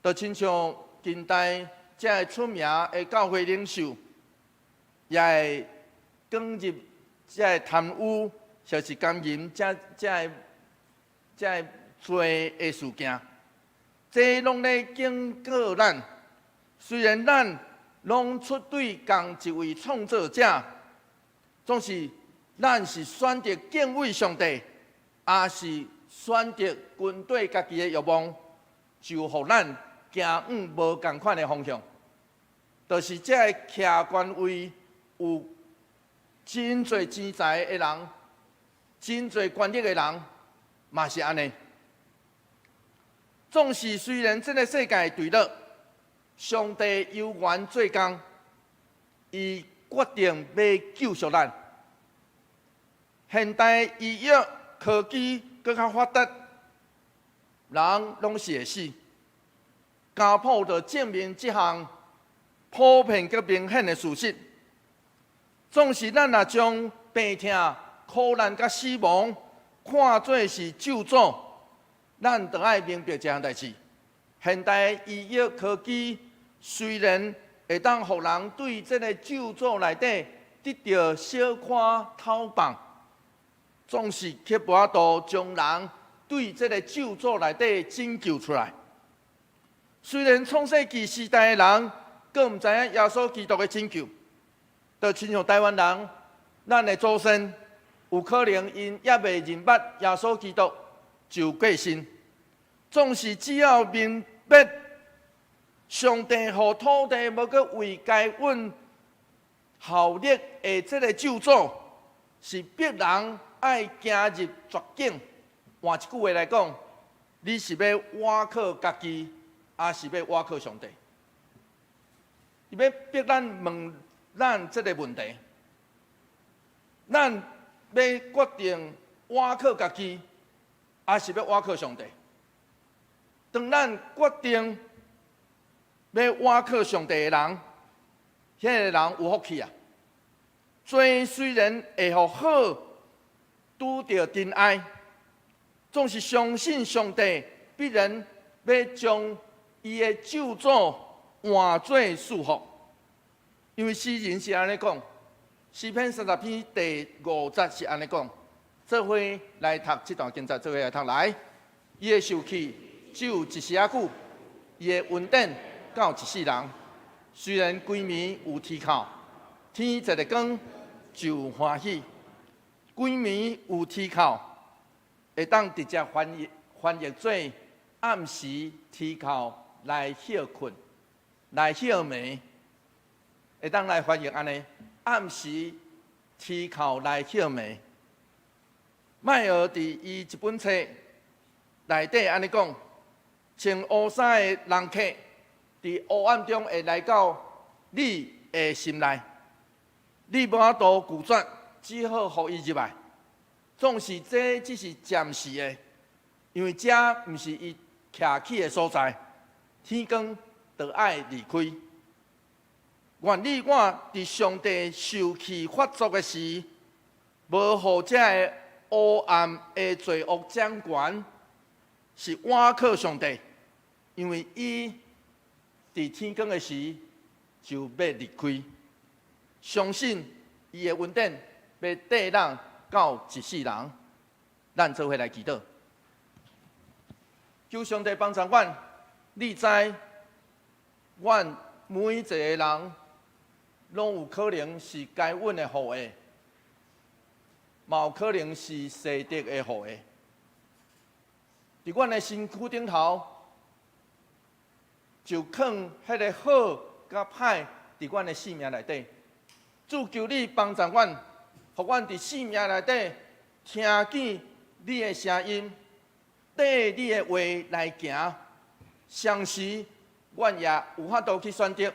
[SPEAKER 1] 就亲像近代这个出名的教会领袖，也会卷入这个贪污，就是奸淫这个罪的事件，这拢咧警告咱。虽然咱拢出对同一位创造者，总是咱是选择敬畏上帝，也是选择军队家己的欲望，就互咱行往无同款的方向。就是这个徛官位有真侪钱财的人，真侪权力的人，嘛是安尼。总是虽然这个世界对立，上帝有缘做工，伊决定要救赎咱。现代医药科技更较发达，人拢是会死。家谱就证明这项普遍佮明显的事实。总是咱若将病痛、苦难佮死亡看作是咒诅，咱就要明白这项代志。现代医药科技虽然会当互人对这个咒诅内底得到小可透放，总是却无法度将人对这个咒诅内底拯救出来。虽然创世纪时代的人，佫毋知影耶稣基督的拯救，就亲像台湾人，咱的祖先有可能因也未认捌耶稣基督就过身。总是只要明白上帝和土地无佮为该阮效力的这个咒诅，是逼人爱行入绝境。换一句话来讲，你是要倚靠家己，还是要倚靠上帝？伊要逼咱问咱这个问题：咱要决定倚靠家己，还是要倚靠上帝？当咱决定要倚靠上帝的人，迄个人有福气啊！罪虽然会互好拄到真爱，总是相信上帝必然要将伊的咒诅换作祝福。因为诗人是安尼讲，诗篇30篇第5节是安尼讲。做伙来读这段经节，做伙来读来。伊的受气只有一时仔久，伊的稳定到一世人。虽然规暝有天靠，天一日光就欢喜。规暝有天靠，会当直接翻译做暗时天靠来休困，来休眠。会当来翻译安尼，暗时天靠来休眠。迈尔伫伊一本册内底安尼讲，穿乌衫的人客伫黑暗中会来到你的心内，你无法度拒绝，只好互伊入来。总是这只是暂时的，因为这毋是伊徛起的所在，天光就爱离开。愿你我伫上帝受气发作的时，无互这个黑暗的罪恶掌权，是倚靠上帝，因为伊伫天光的时就要离开。相信伊的稳定要带咱到一世人。咱做伙来祈祷，求上帝帮助阮。你知，阮每一个人拢有可能是该稳的护卫。嘛有可能是西德的护卫，伫阮的身躯顶头，就放迄个好甲歹伫阮的性命内底。主求你帮助阮，互阮伫性命内底听见你的声音，缀你的话来行。相时，阮也有法度去选择。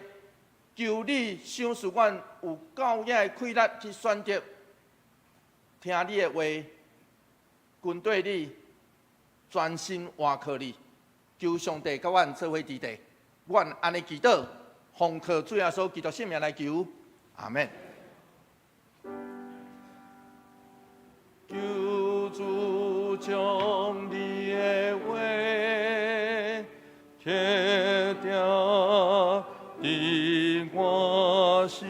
[SPEAKER 1] 求你赏赐阮有够野的气力去选择。听你的话，跟对你，专心倚靠你，求上帝甲阮做伙支持。阮安尼祈祷，奉靠主耶稣基督圣名来求，阿门。求主将你的话贴定伫我心。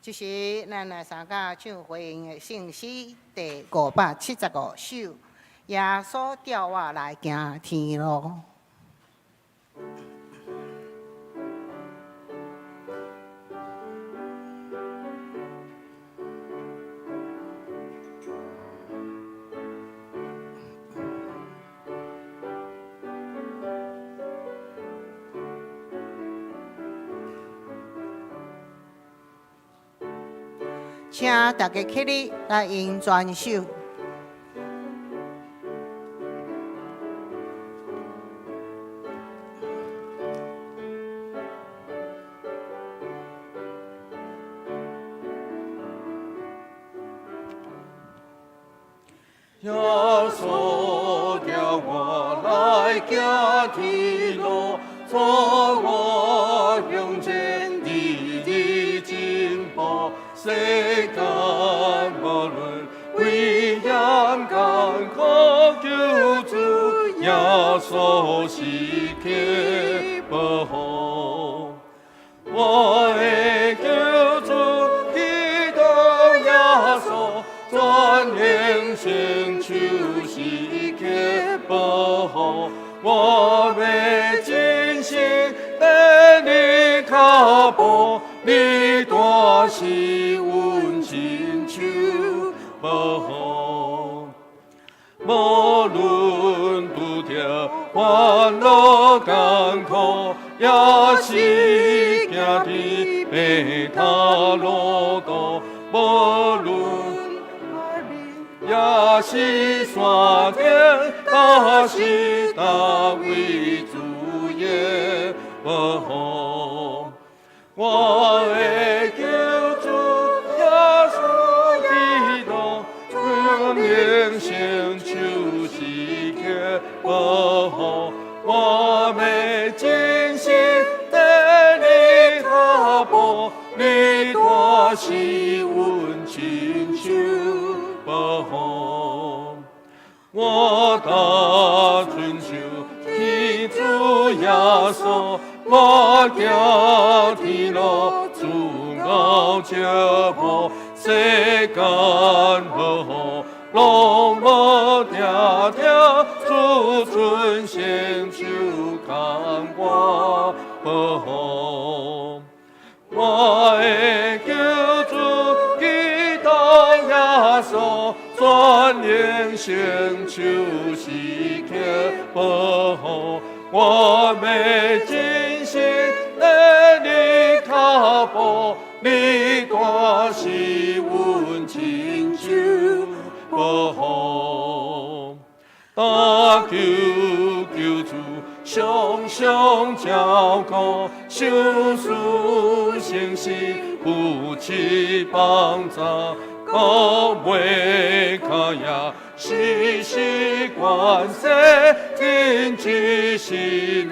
[SPEAKER 2] 就是咱来参加唱回应的圣诗第575首，耶稣调我来行天路。请大家起立来吟全首。
[SPEAKER 1] 耶稣叫我来行天路，做我向前的进步。世间无论危险艰苦，救主耶稣时刻保护。我的救主基督耶稣，全能伸手时刻保护。我要真心跟你脚步。你大是阮亲像保护，无论拄着烦恼艰苦，也是行伫白塔路途，无论也是山顶，也是大卫主耶保护。保护我们尽心的你他保，你多是温亲像保护。我的春秋，天主耶稣，我叫天路，主我接步，世间保护。龙我条条，主尊献就看我保护。我的救主基督耶稣，全人生就是去保护。我们尽心的你靠保，你多是温亲像保护。大求救主，常常照顾，相思相惜，夫妻帮助，高妹卡呀，时时关心，天知是人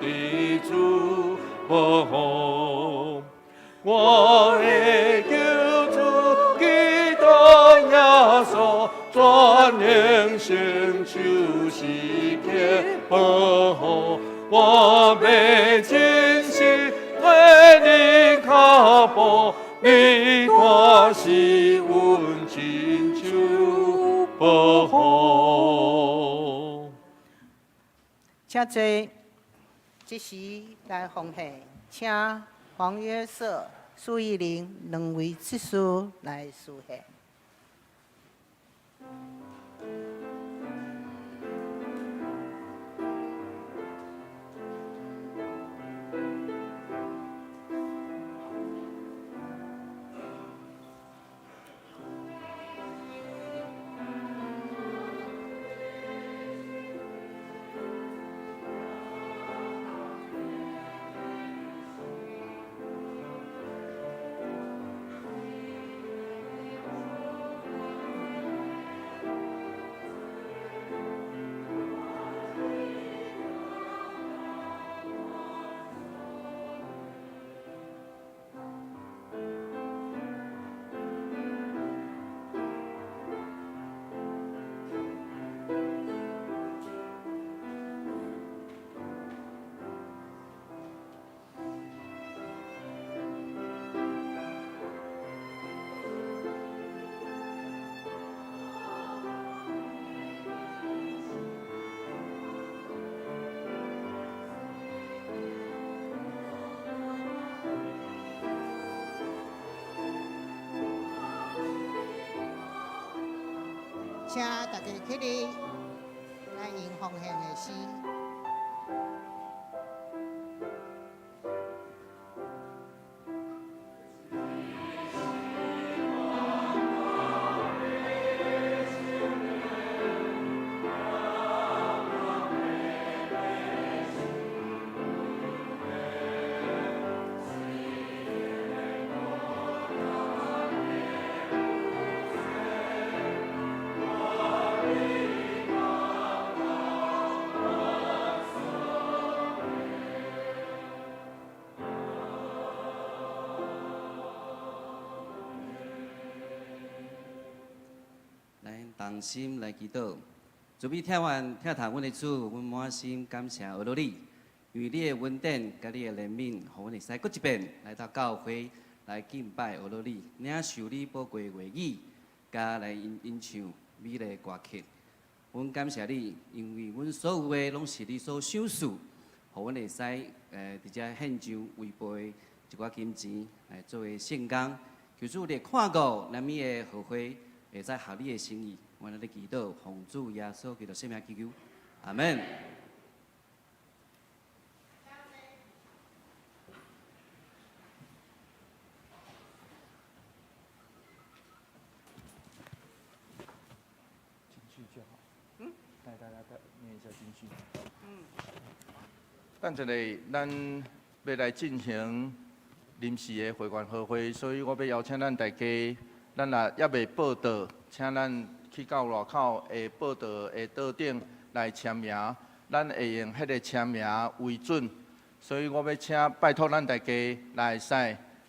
[SPEAKER 1] 的主保护。我的救主基督耶稣，全人生就是去保护。我们尽心对你靠保，你多是温亲像保护。
[SPEAKER 2] 请坐，即时来奉献，请黄约瑟、苏义玲两位执事来书献。请大家起立，来迎奉献的诗。
[SPEAKER 3] 同心来祈祷，准备听读阮的主，阮满心感谢俄罗你，因为你的恩典甲你的怜悯，互阮会使搁一遍来到教会来敬拜俄罗你，领受你宝贵的话语，甲来吟唱美丽的歌曲。阮感谢你，因为阮所有的拢是你所赏赐，互阮会使伫遮献上违背一寡金钱来作为圣工，求主你看顾咱们的后会会使合你的心意。我来祈祷，奉主耶稣基督圣名祈求，阿门。
[SPEAKER 1] 进去就好。带大家念一下进去。等一下，咱要来进行临时的会员合会，所以我要邀请咱大家，咱也未报道，请咱去到外口的报道的桌顶来签名，咱会用迄个签名为准。所以我要请拜托咱大家来使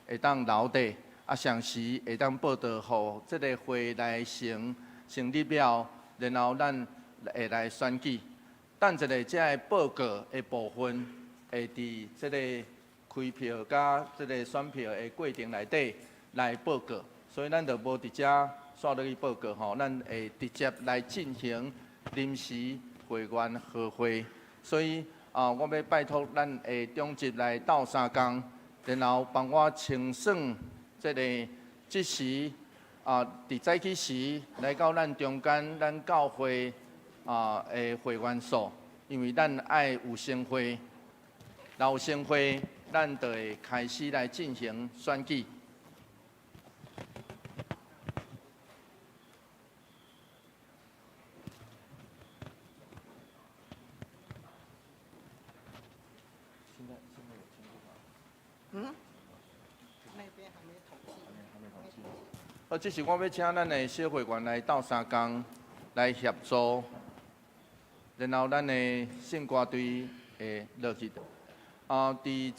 [SPEAKER 1] 会当留底，啊，详时会当报道，互即个会来成立了，然后咱会来选举。等一下，这个报告的部分会伫即个开票甲即个选票的过程内底来报告，所以咱就无直接刷落去报告吼，咱会直接来进行临时会员和会。所以我要拜托咱的中级来斗3工，然后帮我清算即时伫早起时来到咱中间咱教会的会员数，因为咱爱有先会，然后先会，咱就会开始来进行选举。这是我要请咱的小会员来斗3工来协助，然后咱的信歌队会落去。伫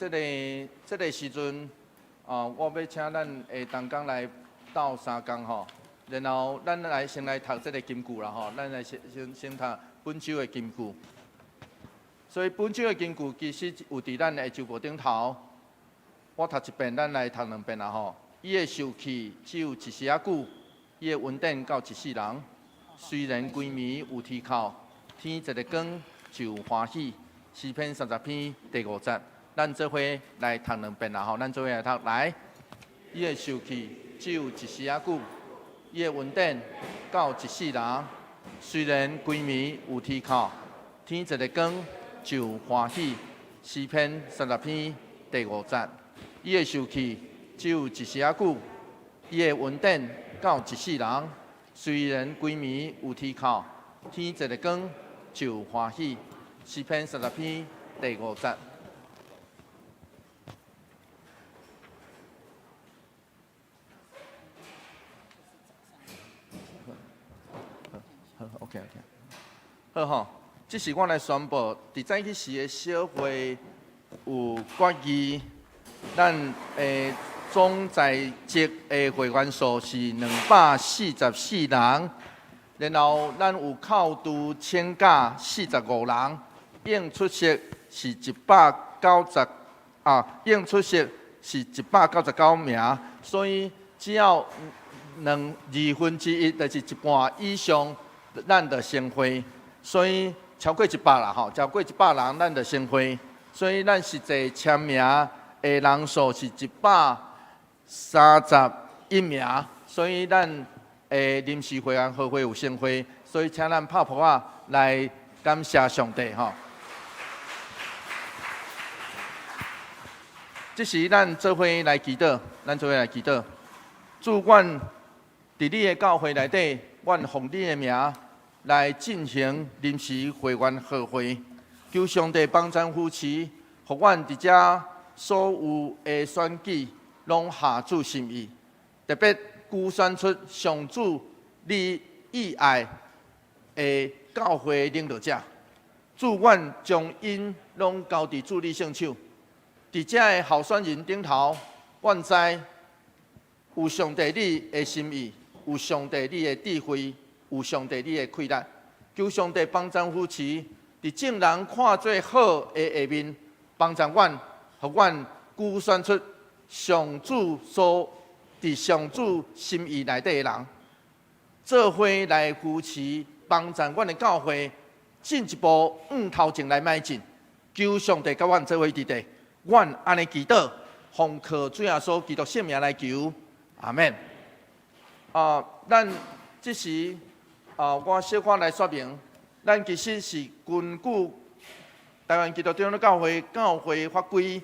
[SPEAKER 1] 这个时阵，我要请咱的同工来斗3工吼，然后咱先来读这个金句啦吼，咱来先读本周的金句。所以本周的金句其实有伫咱的周报顶头，我读一遍，咱来读2遍啦吼。伊的受气只有一时仔久，伊的稳定到一世人。虽然规暝有天哭，天一个光就欢喜。诗篇30篇第5节，咱做伙来读2遍啦吼，咱做伙来读来。伊的受气只有一时仔久，伊的稳定到一世人。虽然规暝有天哭，天一个光就欢喜。诗篇30篇第5节，伊的受气只有一时仔久，伊的稳定到一世人。虽然规暝有天哭，天一个光就欢喜。诗篇30篇第5节。好 ，OK， 好吼，这是我来宣布，伫早起时的小会有决议，咱总在职的会员数是244人，然后咱有扣除请假45人，应出席是应出席是199名，所以只要1/2，就是一半以上，咱就先会，所以超过100啦吼，超过100人咱就先会，所以咱实际签名的人数是131名，所以咱临时会员和会有先会，所以请咱拍扑啊来感谢上帝吼。这是咱做伙来祈祷，主，阮伫你的教会内底，阮奉你的名来进行临时会员和会，求上帝帮助扶持，互阮伫遮所有的选举拢下主心意，特别估选出上主你意爱的教会领导者。主，阮将因拢交伫主你圣手。伫遮的候选人顶头，阮知有上帝你的心意，有上帝你的智慧，有上帝你的气力。求上帝帮助扶持，伫众人看做好的下面，帮助阮，互阮估选出上主伫上主心意内底的人，做伙来扶持，帮助阮的教会进一步往头前来迈进。求上帝甲阮做伙伫地。阮安尼祈祷，奉靠主耶稣基督圣名来求，阿免。咱即时我小可来说明，咱其实是根据台湾基督长老教会法规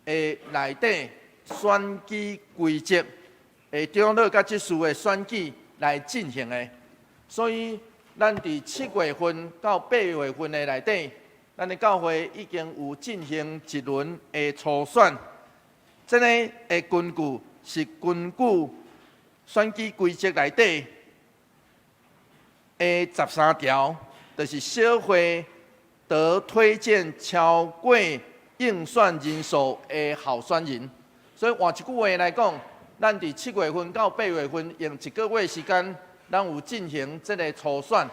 [SPEAKER 1] 的内底选举规则，长老甲执事的选举来进行的。所以，咱伫7月份到8月份的内底。咱的教会已经有进行一轮的初选，这个的根据是根据选举规则内底的13条，就是小会得推荐超过应选人数的候选人。所以换一句话来讲，咱伫7月份到8月份用1个月时间，咱有进行这个初选。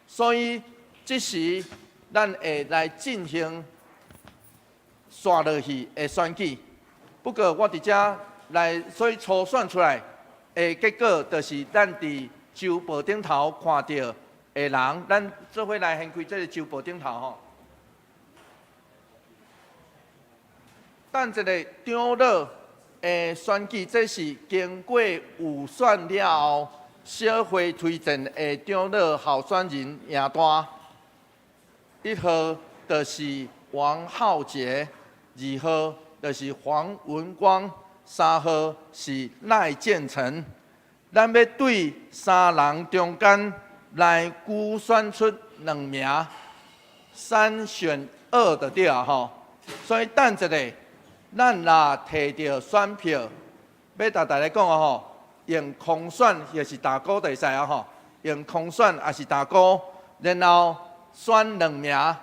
[SPEAKER 1] 所以即时咱会来进行刷落去的选举。不过我伫遮来，所以初选出来的结果，就是咱伫周报顶头看到的人，咱做伙来先开这个周报顶头吼。等一个长老的选举，这是经过预选了后，小会推荐的长老候选人赢单。1号就是王浩杰，2号就是黄文光，3号是赖建成。咱要对3人中间来估选出2名，3选2就对啊吼。所以等一下，咱若摕到选票，要甲大家讲啊吼，用空选也是大鼓就会使啊吼，用空选也是大鼓，然后选2名，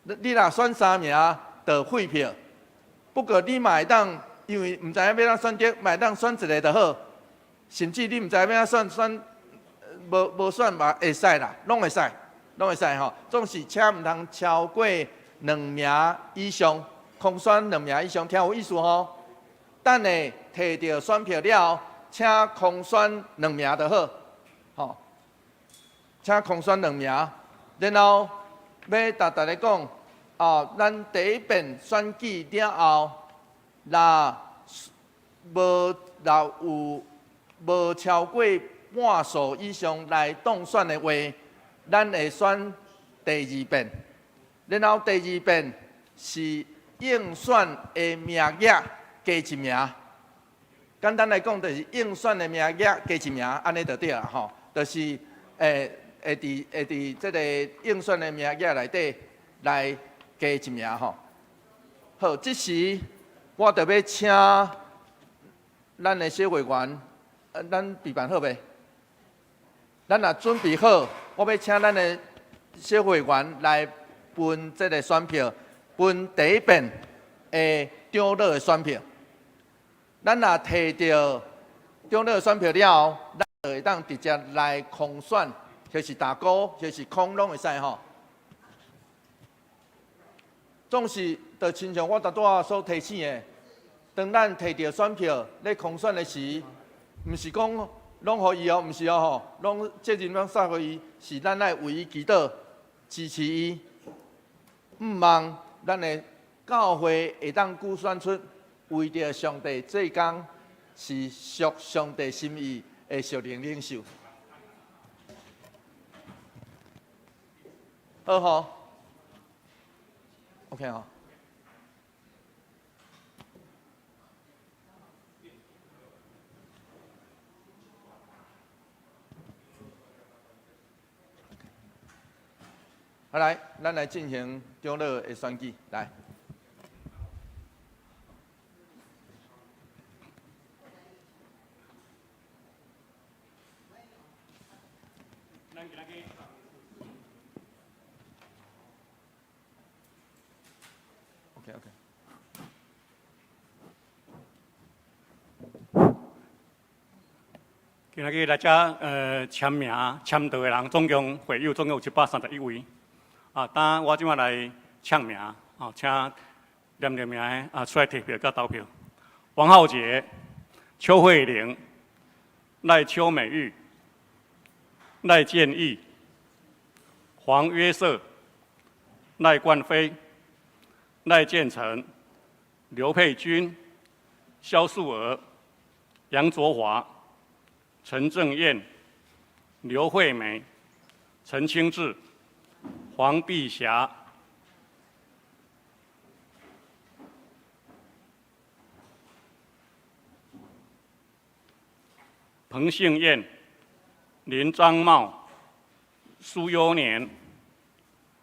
[SPEAKER 1] 你若选3名就废票。不过你嘛会当，因为毋知影要怎选择，嘛会当选一个就好。甚至你毋知影要怎选，无选嘛会使啦，拢会使，拢会使吼。总是请毋通超过2名以上，空选2名以上，听有意思吼。等下摕到选票了后，请空选2名就好，吼。请空选2名，然后要甲大家讲。咱第一遍选举了后，若有无超过半数以上来当选的话，咱会选第2遍。然后第2遍是应选的名额加1名。简单来讲，就是应选的名额加1名，安尼就对啦吼。就是会伫这个应选的名额内底来。加1名吼，好，这时我就要请咱的小会员，咱备办好未？咱若准备好，我要请咱的小会员来分这个选票，分第一遍的长老的选票。咱若摕到长老的选票了后，咱就会当直接来空选，就是大鼓，就是空拢会使吼。总是，就亲像我拄仔所提醒的，当咱摕到选票咧空选的时，毋是讲拢互伊哦，毋是哦吼，拢责任拢撒互伊，是咱来为伊祈祷，支持伊，毋望咱的教会会当估选出为着上帝做工，是属上帝心意的属灵领袖。好吼。OK 哈。好来，咱来进行长老的选举，来。OK。
[SPEAKER 4] 今日来遮签名签到的人，总共会友总共有731位。当我即摆来唱名，请念名出来提票甲投票。王浩杰、邱慧玲、赖秋美玉、赖建义、黄约瑟、赖冠飞、赖建成、刘佩君、萧素娥、杨卓华、陈正燕、刘惠美、陈清志、黄碧霞、彭杏燕、林章茂、苏优年、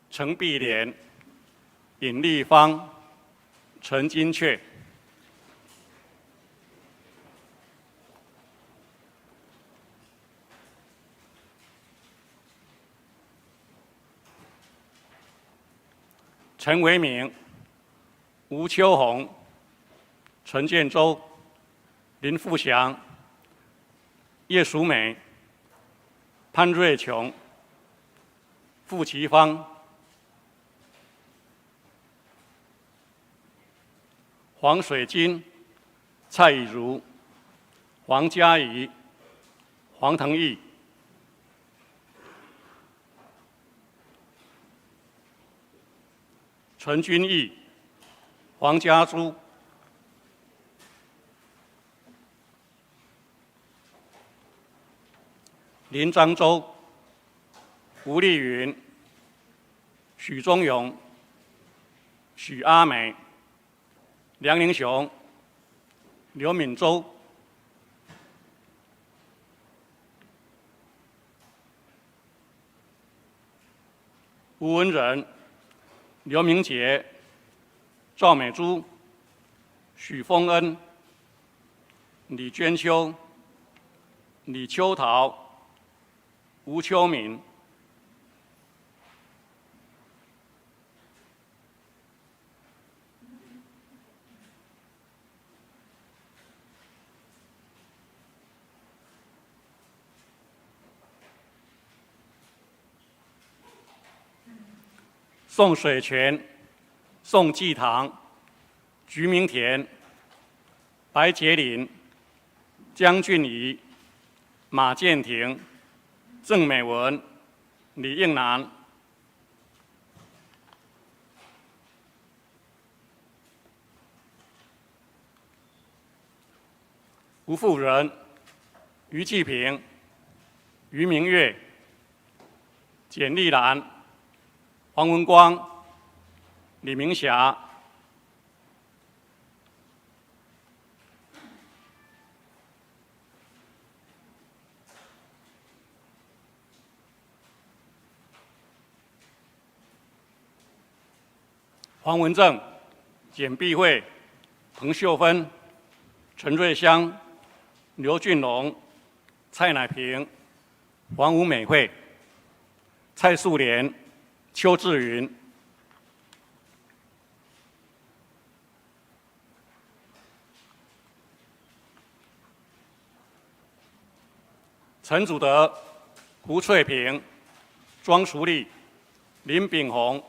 [SPEAKER 4] 陈碧莲、尹丽芳、陈金雀。陈维明、吴秋红、陈建州、林富祥、叶淑美、潘瑞琼、傅其芳、黄水晶、蔡以如、黄嘉怡、黄腾义、陈君毅、黄家珠、林漳州、吴丽云、许宗勇、许阿美、梁凌雄、刘敏洲、吴文仁、刘明杰、赵美珠、许峰恩、李娟秋、李秋桃、吴秋敏、宋水泉、宋继堂、菊明田、白洁林、江俊仪、马建庭、郑美文、李应南、吴富仁、于继平、于明月、简丽兰、黄文光、李明霞、黄文正、简碧慧、彭秀芬、陈瑞香、刘俊龙、蔡乃平、黄吴美惠、蔡素莲、邱志云、陈祖德、胡翠萍、庄淑丽、林炳宏、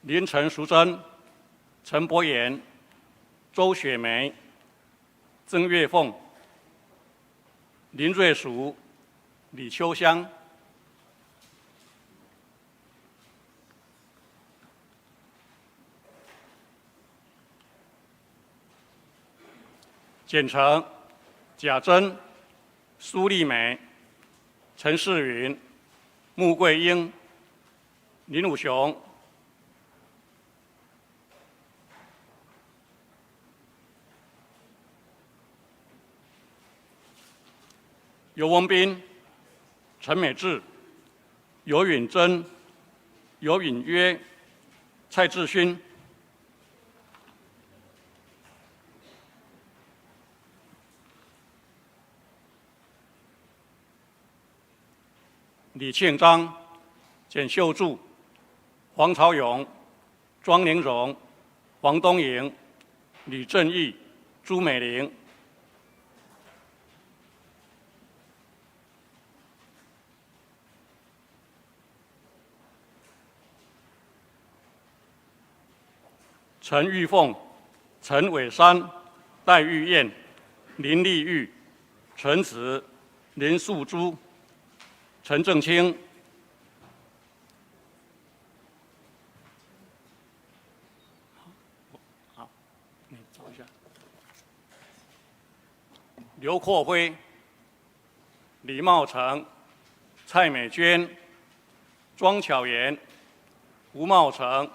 [SPEAKER 4] 林陈淑贞、陈柏妍、周雪梅、曾月凤、林瑞淑、李秋香、简成、贾珍、苏丽美、陈世云、穆桂英、林武雄、尤文斌、陈美智、尤允珍、尤允约、蔡志勋、李庆章、简秀柱、黄朝勇、庄玲荣、黄东莹、李正义、朱美玲、陈玉凤、陈伟山、戴玉燕、林丽玉、陈子、林素珠、陈正清、好，你找一下，刘阔辉、李茂成、蔡美娟、庄巧妍、吴茂成、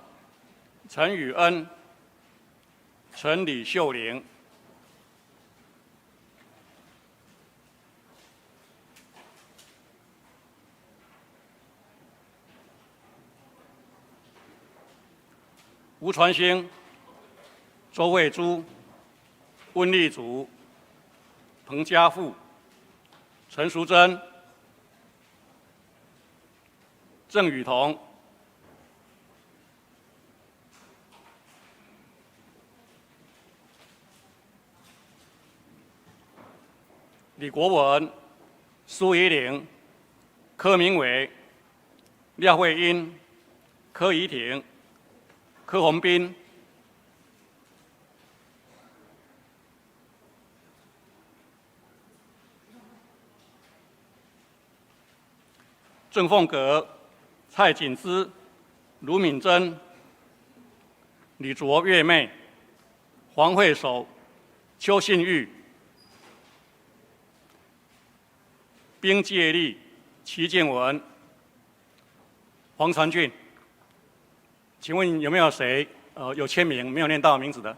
[SPEAKER 4] 陈宇恩、陈李秀玲、吴传兴、周慧珠、温丽竹、彭家富、陈淑贞、郑雨桐、李国文、苏怡玲、柯明伟、廖慧英、柯怡婷、柯宏斌、郑凤阁、蔡锦芝、卢敏珍、李卓月妹、黄慧守、邱信玉、冰介利、齐建文、黄传俊，请问有没有谁有签名没有念到名字的？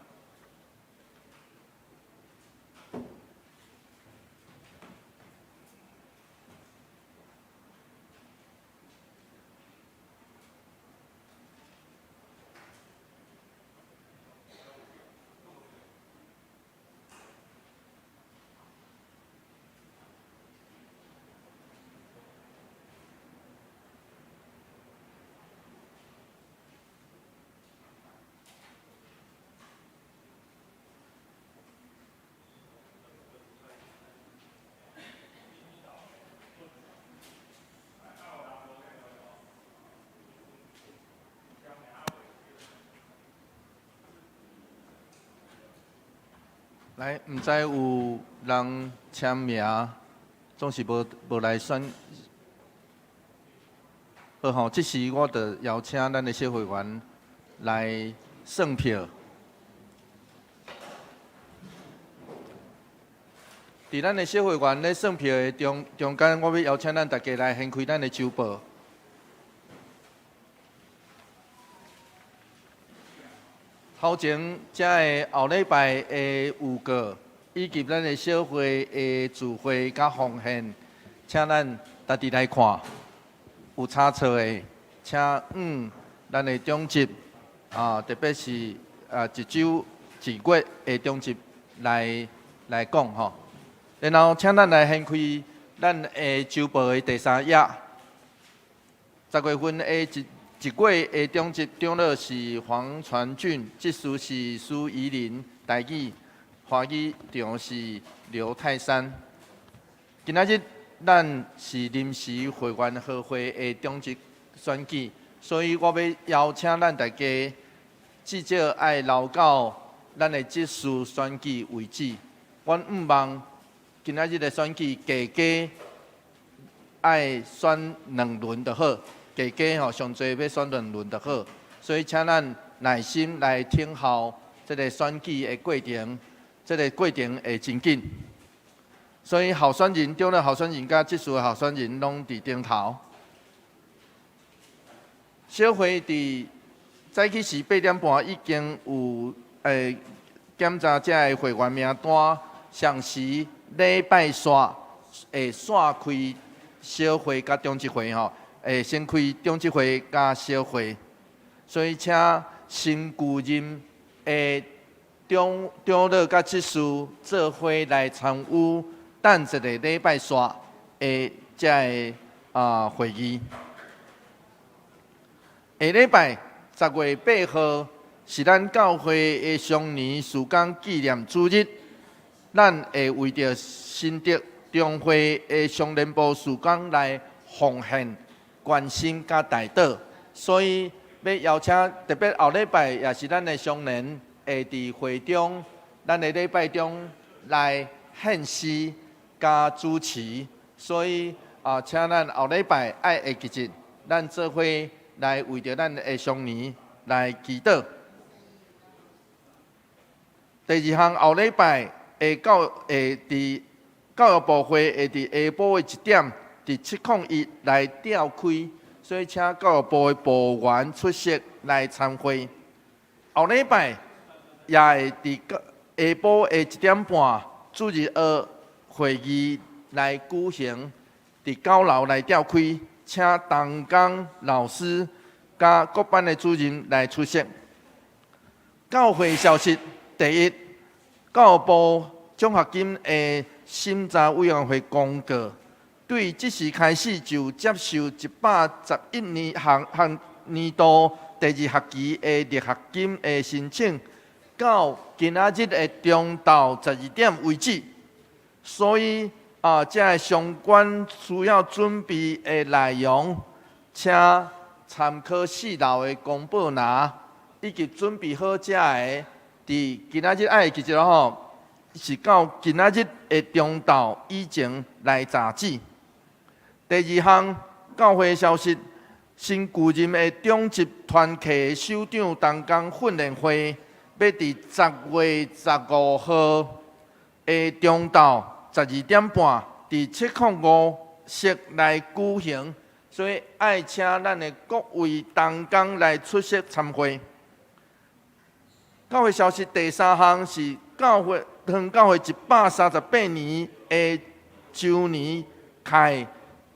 [SPEAKER 1] 来，唔知有人签名，总是无来选。好吼，这时我着邀请咱的小会员来算票。伫咱的小会员咧算票的中间，我要邀请咱大家来掀开咱的周报。头前遮的后礼拜的预告，以及咱的小会的聚会甲奉献，请咱家己来看。有差错的，请咱的中级特别是一周一月的中级来讲吼。然后请咱来掀开咱的周报的第3页，10月份的一月的中级长老是黄传俊，技术是苏怡玲，台语华语长是刘泰山。今仔日咱是临时会员合会的中级选举，所以我要邀请咱大家至少爱留到咱的技术选举为止。阮毋望今仔日的选举加爱选2轮就好。加吼上侪要选2轮就好，所以请咱耐心来听候这个选举的过程，这个过程会真紧。所以候选人、中了候选人甲技术的候选人拢伫顶头。小会伫早起时8点半已经有检查这的会员名单，上时礼拜三会散开小会甲中级会吼。先开中级会加小会，所以请新旧任的长老甲技术做伙来参与等一个礼拜三的这个会议。下礼拜10月8号是咱教会的常年事工纪念主日，咱会为着新德中会的上联部事工来奉献。关心甲大道，所以要邀请特别后礼拜也是咱的商人会伫会中，咱的礼拜中来献诗加主持，所以请咱后礼拜爱会记日，咱做伙来为着咱的商年来祈祷。第2项后礼拜伫教育部会会伫下晡的1点。伫701来召开，所以请教育部的部员出席来参会。后礼拜也会伫下晡的1点半主日学会议来举行，伫9楼来召开，请同工老师甲各班的主任来出席。教会消息第一，教育部奖学金的审查委员会公告。对即时开始就接受111年度第2学期的入学金的申請，到今仔日的中昼12點為止。所以这相关需要准备的内容，请参考4楼的公报栏，以及准备好这个，伫今仔日爱记住吼，是到今仔日的中昼以前来查址。第2项，教会消息，新旧任的中级团契首长同工训练会，要伫10月15号的中昼12点半，伫705室来举行，所以爱请咱的各位同工来出席参会。教会消息第3项是教会138年的周年开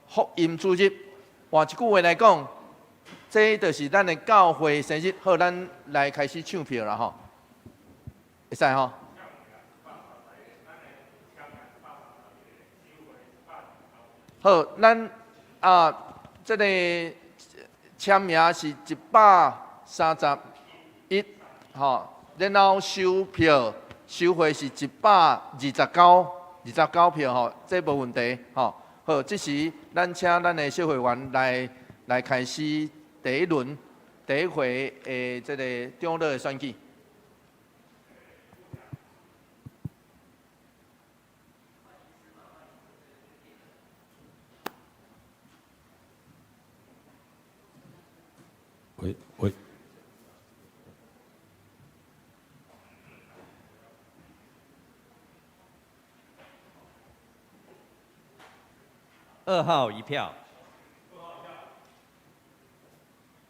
[SPEAKER 1] 福音主日。换一句话来讲，这就是咱的教会生日。好，咱来开始抢票啦吼，会使吼。好，咱这个签名是131，吼，然后收票收费是129票吼，这无问题吼。好，这时咱请咱的小会员来开始第一轮第一回的这个长老的选举。
[SPEAKER 5] 喂。
[SPEAKER 6] 2号1票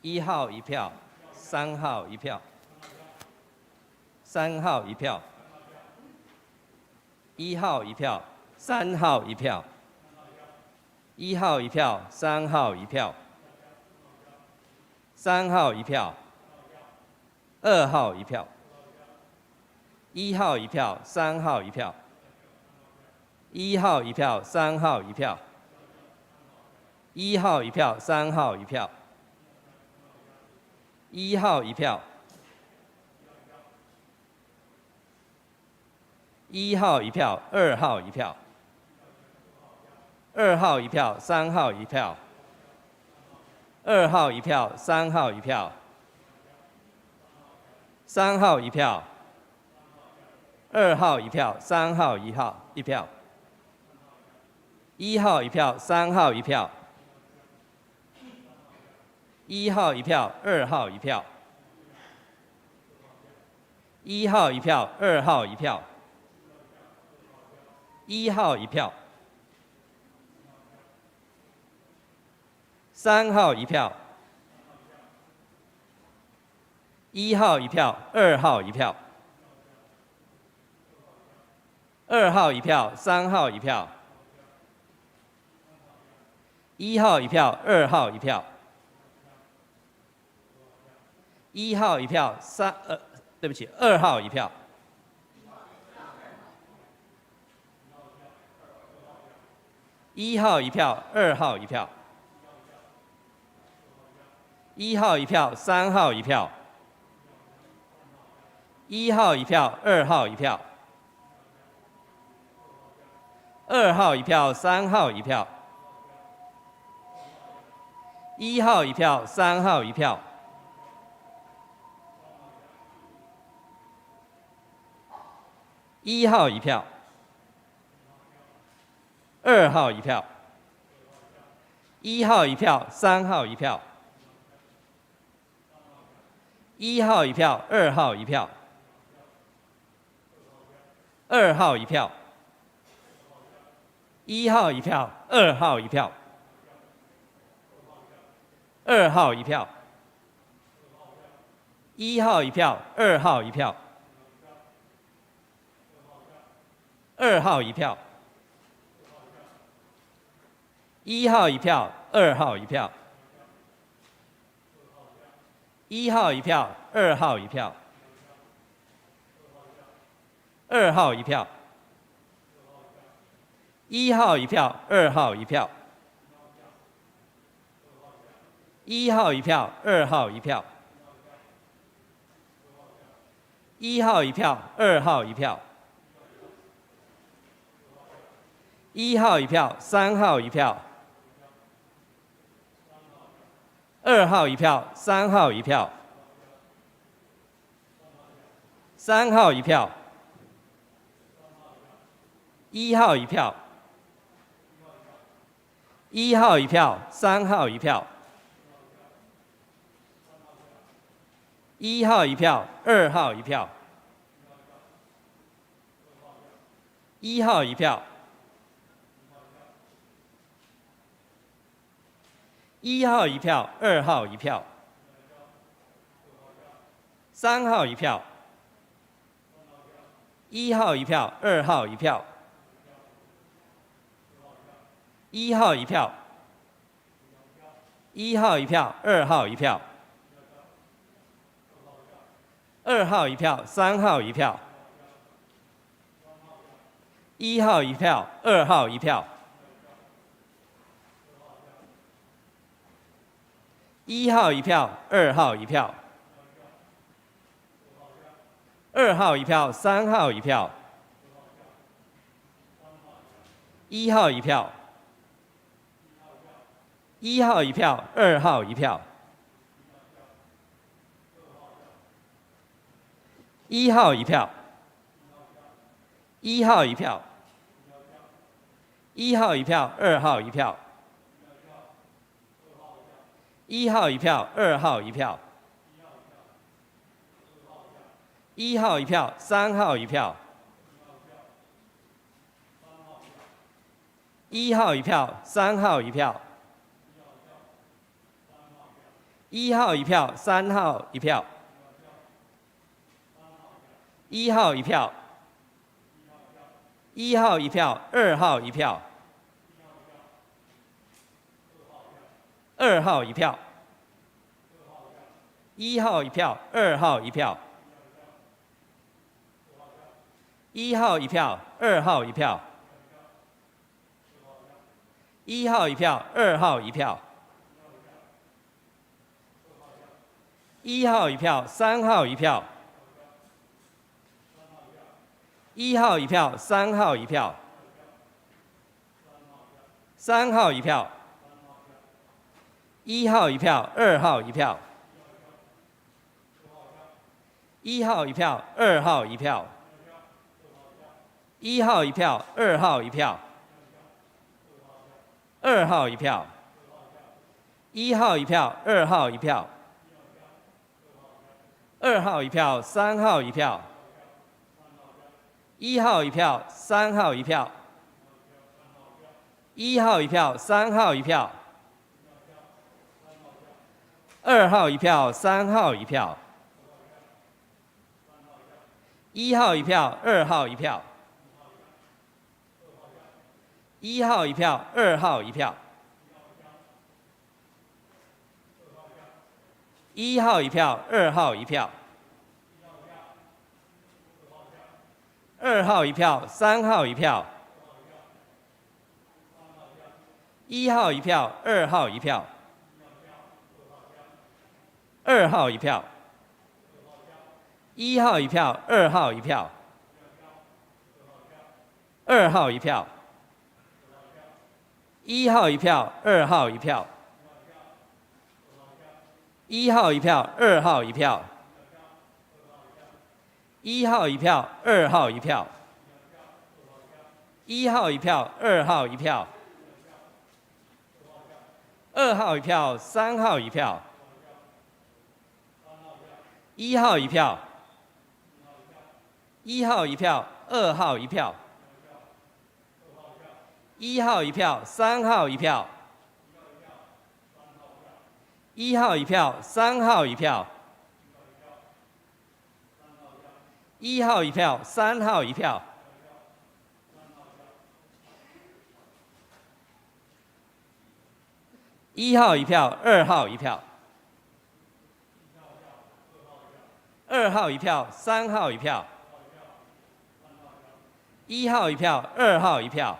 [SPEAKER 6] ，1号1票，3号1票，3号1票，1号1票，3号1票，1号1票，3号1票，3号1票，2号1票，1号1票，3号1票，1号1票，3号1票。1号1票，3号1票，1号1票，1号1票，2号1票，2号1票，3号1票，2号1票，3号1票，3号1票，2号1票，3号1票，1号1票，3号1票。1号1票，2号1票，1号1票，2号1票，1号1票，3号1票，1号1票，2号1票，2号1票，3号1票，1号1票，2号1票。1号1票对不起，2号1票。1号1票，2号1票。1号1票，3号1票。1号1票，2号1票。2号1票，3号1票。1号1票，3号1票。1号1票，2号1票，1号1票，3号1票，1号1票，2号1票，2号1票，1号1票，2号1票，2号1票，1号1票，2号1票。2号1票，1号1票，2号1票，1号1票，2号1票，2号1票，1号1票，2号1票，1号1票，2号1票，1号1票，2号1票。1号1票，3号1票，2号1票，3号1票，3号1票，1号1票，1号1票，3号1票，1号1票，2号1票，1号1票，1号1票，2号1票，3号1票，1号1票，2号1票，1号1票，1号1票，2号1票，2号1票，3号1票，1号1票，2号1票，1号1票，2号1票，2号1票，3号1票，1号1票，1号1票，2号1票，1号1票，1号1票，1号1票，2号1票，1号1票，2号1票，1号1票，3号1票，1号1票，3号1票，1号1票，3号1票，1号1票，1号1票，2号1票，2号1票，1号1票，2号1票，1号1票，2号1票，1号1票，2号1票，1号1票，3号1票，1号1票，3号1票，3号1票，1号1票，2号1票，1号1票，2号1票，1号1票，2号1票，2号1票，1号1票，2号1票，2号1票，3号1票，1号1票，3号1票，1号1票，3号1票，2号1票，3号1票，1号1票，2号1票，1号1票，2号1票，1号1票，2号1票，2号1票，3号1票，1号1票，2号1票，2号1票，1号1票，2号1票，2号1票，1号1票，2号1票，1号1票，2号1票，1号1票，2号1票，1号1票，2号1票，2号1票，3号1票，1号1票，1号1票，2号1票，1号1票，3号1票，1号1票，3号1票，1号1票，3号1票，1号1票，2号1票，2号1票，3号1票，1号1票，2号1票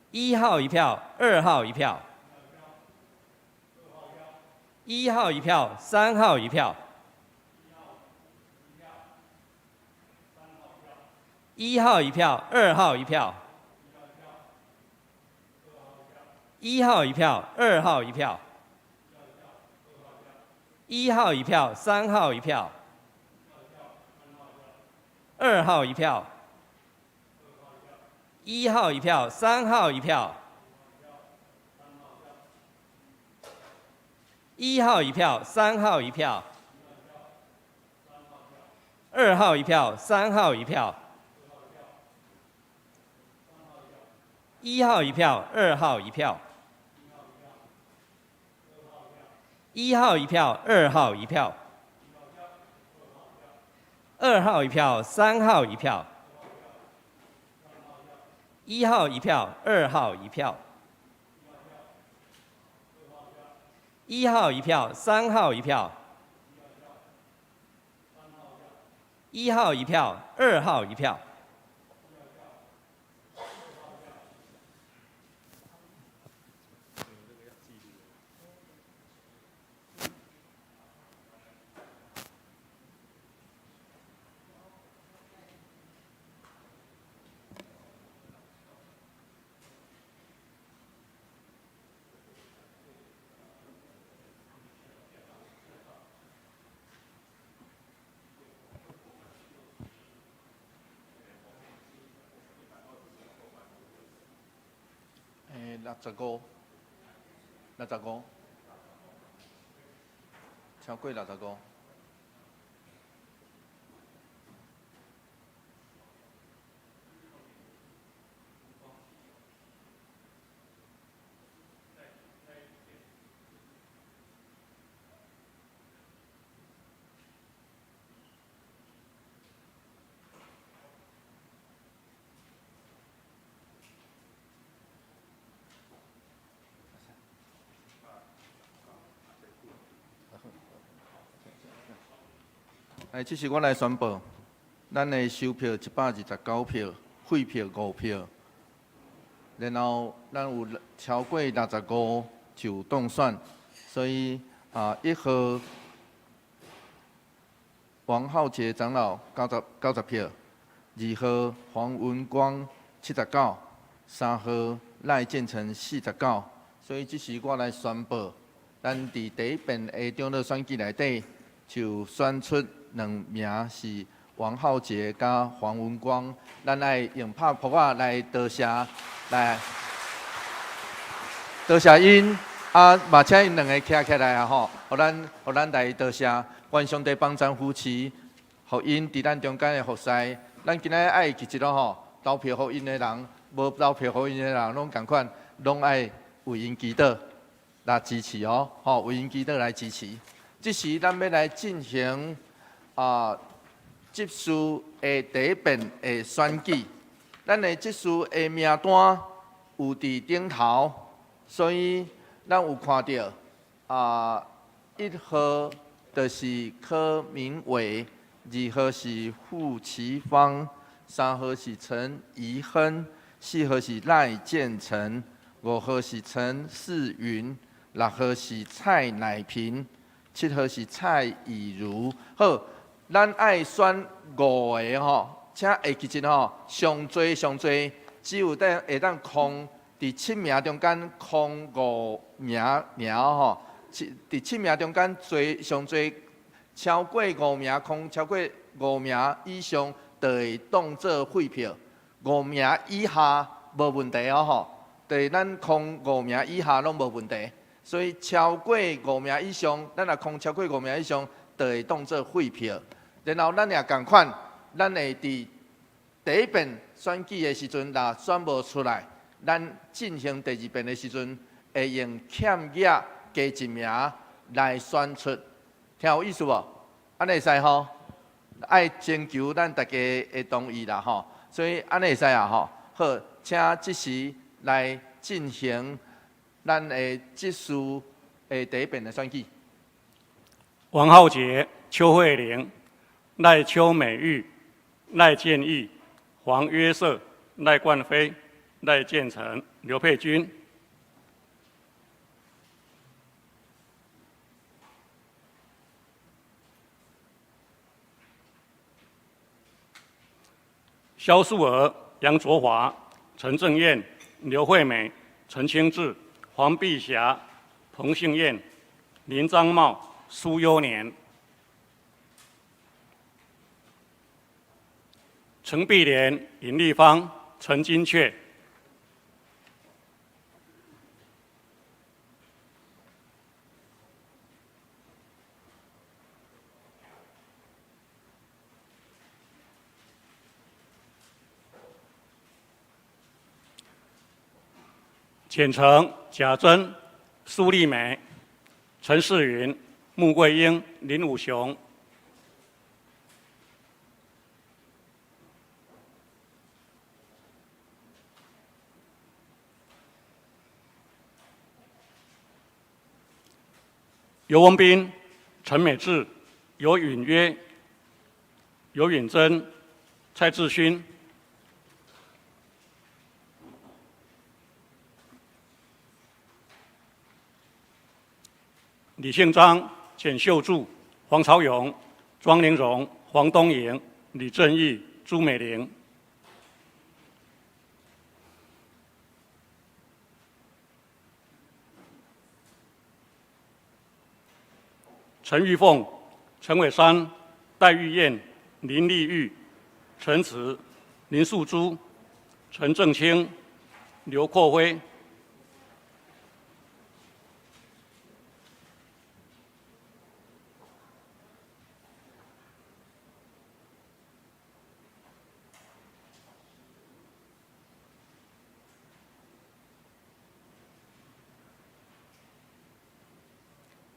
[SPEAKER 6] ，1号1票，2号1票，1号1票，3号1票1号1票，2号1票。1号1票，2号1票。1号1票，3号1票。2号1票。1号1票，3号1票。1号1票，3号1票。2号1票，3号1票。1号1票，2号1票。1号1票，2号1票。2号1票，3号1票。1号1票，2号1票。1号1票，3号1票。1号1票，2号1票。
[SPEAKER 1] 65，超过65。即是我来宣布，咱的收票129票，废票5票，然后咱有超过65就当选，所以1号王浩杰长老90票，2号黄文光79，3号赖建成49，所以即是我来宣布，咱伫第一遍的长老选举内底就选出2名是王浩杰甲黄文光，咱爱用拍扑啊来多谢因，嘛请因2个徛起来吼，互咱来多谢，愿上帝帮咱扶持，互因伫咱中间的服侍。咱今仔爱记一咯吼，投票互因的人，无投票互因的人，拢共款，拢爱为因祈祷来支持哦，吼，为因祈祷来支持。这时咱要来进行执事的第一遍的选举，咱的执事的名单有伫顶头，所以咱有看到1号就是柯明伟，2号是傅奇芳，3号是陈怡亨，4号是赖建成，5号是陈世云，6号是蔡乃平，7号是蔡以如。好。咱爱选5个吼，请会记一吼，上最只有会当空伫7名中间空5名吼，伫7名中间上最超过5名空超过5名以上，就会当做废票。5名以下无问题吼，就是咱空5名以下拢无问题，所以超过5名以上，咱若空超过5名以上，就会当做废票。然后咱也共款，咱会伫第一遍选举的时阵，若选无出来，咱进行第2遍的时阵，会用欠额加1名来选出，听有意思无？安尼会使吼？爱征求咱大家的同意啦吼，所以安尼会使啊吼。好，请即时来进行咱的执事的第一遍的选举。
[SPEAKER 4] 王浩杰、邱慧玲、赖秋美玉、赖建义、黄约瑟、赖冠飞、赖建成、刘佩君。萧素娥、杨卓华、陈正燕、刘惠美、陈清志、黄碧霞、彭杏燕、林章茂、苏优年、陈碧莲、尹丽芳、陈金雀。简成、贾珍、苏丽美、陈世云、穆桂英、林武雄。尤文斌、陈美智、尤允约、尤允珍、蔡志勋。李宪章、简秀柱、黄朝勇、庄玲荣、黄东莹、李正义、朱美玲。陈玉凤、陈伟山、戴玉燕、林丽玉、陈慈、林素珠、陈正清、刘扩辉。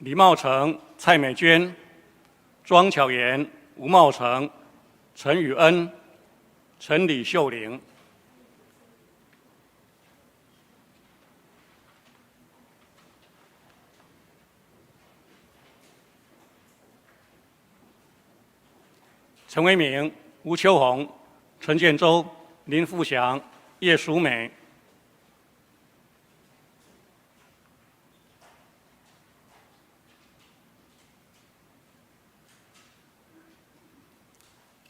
[SPEAKER 4] 李茂成、蔡美娟、庄巧妍、吴茂成、陈宇恩、陈李秀玲。陈为民、吴秋红、陈建州、林富祥、叶淑美。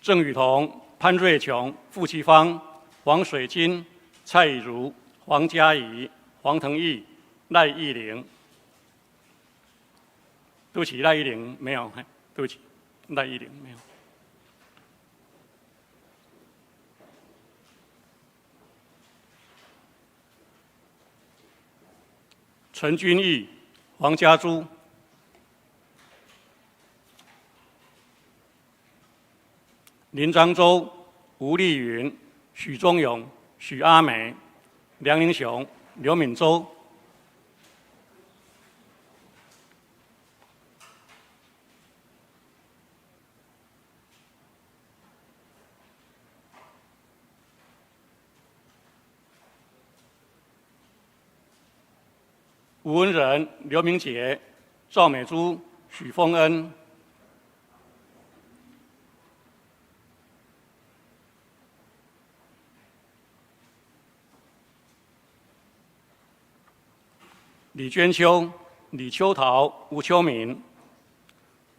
[SPEAKER 4] 郑雨桐、潘瑞琼、傅其芳、黄水金、蔡以如、黄嘉怡、黄腾毅、赖义玲。对不起，赖义玲没有，对不起，赖义玲没有。陈君毅、黄家珠。林章洲、吴丽云、许忠勇、许阿美、梁英雄、刘敏洲。吴文仁、刘明杰、赵美珠、许峰恩。李娟秋、李秋桃、吴秋敏、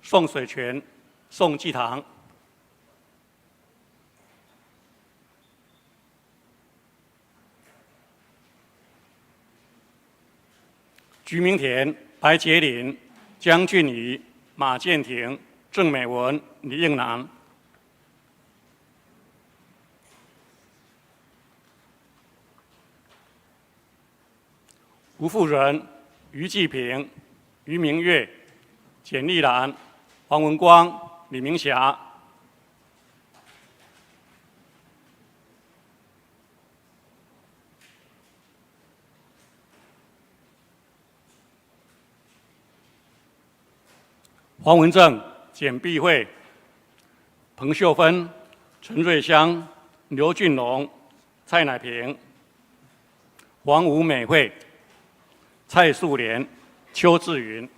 [SPEAKER 4] 宋水泉、宋继堂。菊明田、白洁玲、江俊仪、马建庭、郑美文、李应南。吴富仁、于继平、于明月、简丽兰、黄文光、李明霞。黄文正、简碧慧、彭秀芬、陈瑞香、刘俊龙、蔡乃平、黄吴美惠、蔡素莲、邱志云。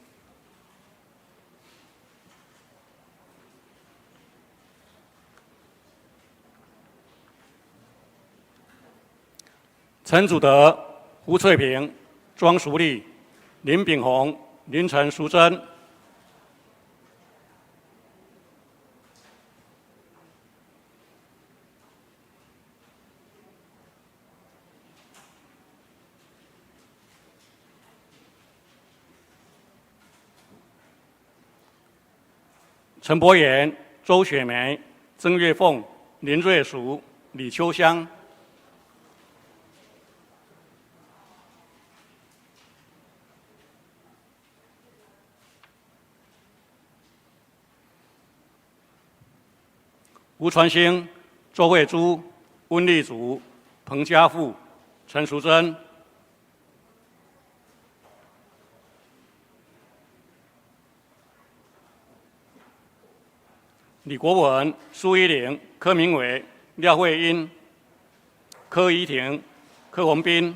[SPEAKER 4] 陈祖德、胡翠萍、庄淑丽、林炳宏、林陈淑珍。陈柏炎、周雪梅、曾月凤、林瑞淑、李秋香。吴传兴、周慧珠、温丽竹、彭家富、陈淑贞、李国文、苏一玲、柯明伟、廖慧英、柯怡婷、柯宏斌、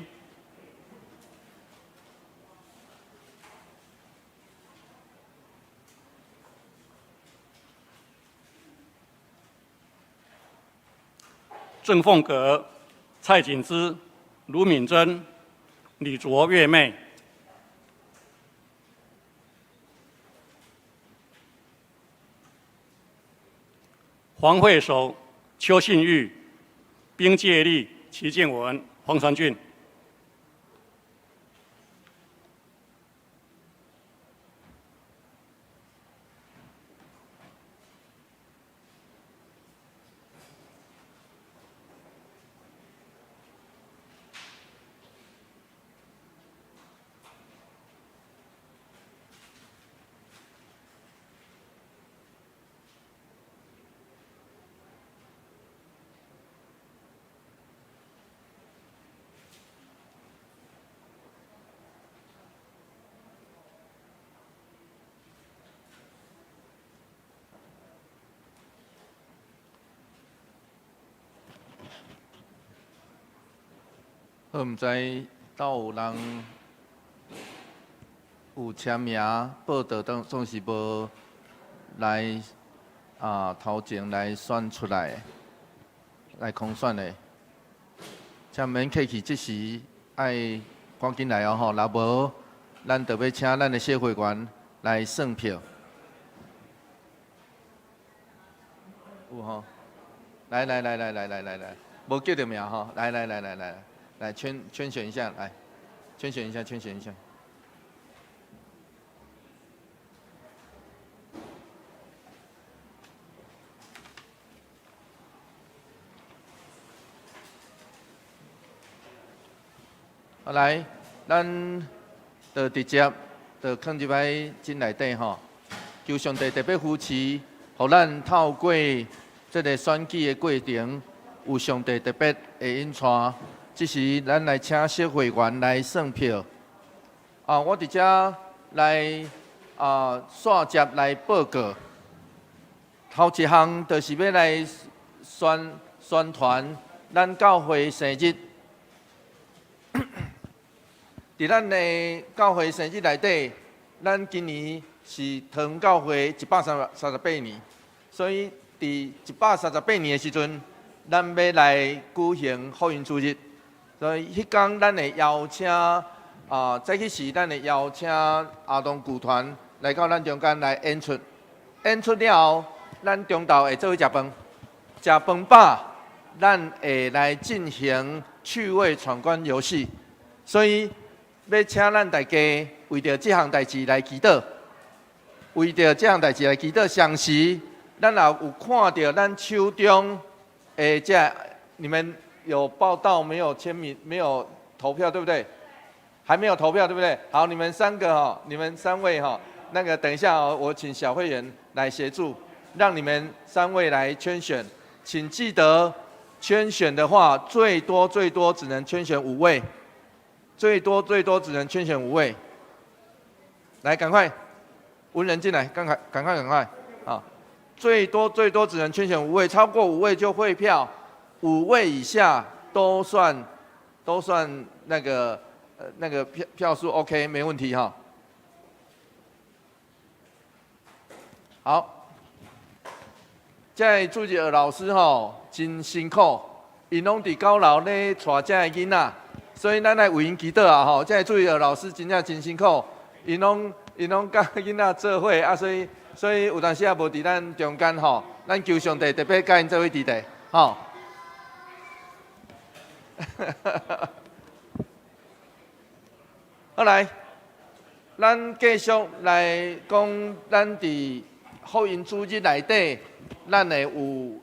[SPEAKER 4] 郑凤阁、蔡锦之、卢敏珍、李卓月妹、黄慧守、邱信玉、冰介利、齐建文、黄传俊。
[SPEAKER 5] 好，毋知倒有人有签名报道，总是无来头前来选出来的，来空选的，请免客气，即时爱赶紧来哦吼！若无，咱就要请咱的谢会员来算票。有吼，来，无叫着名吼，来圈选一下，来圈选一下。好来，咱就直接就放入来进内底吼，求上帝特别扶持，互咱透过这个选举的过程，有上帝特别的引带。即时咱来请小会员来算票。我伫遮来线接来报告。头一项就是要来宣传咱教会生日。伫咱的教会生日内底，咱今年是唐教会138年，所以伫138年的时阵，咱要来举行福音主日。所以迄天咱会邀请早起时咱会邀请儿童剧团来到咱中间来演出。演出了后，咱中昼会做伙食饭，食饭饱，咱会来进行趣味闯关游戏。所以要请咱大家为着这项代志来祈祷，为着这项代志来祈祷。详时咱也有看到咱手中的你们。有报道没有签名，没有投票，对不对？还没有投票，对不对？好，你们三位那个等一下我请小会员来协助，让你们3位来圈选。请记得圈选的话，最多只能圈选5位，最多只能圈选5位。来，赶快，文人进来，赶快啊！最多只能圈选5位，超过5位就汇票。5位以下都算那个票数 OK 没问题哈。好，这主日的老师真辛苦，因拢伫高楼咧带这个囡仔，所以咱来为因祈祷啊这主日的老师真正真辛苦，因拢甲囡仔做伙啊，所以有当时也无伫咱中间咱求上帝特别甲因做伙伫地好来，咱继续来讲咱伫福音主日内底，咱会有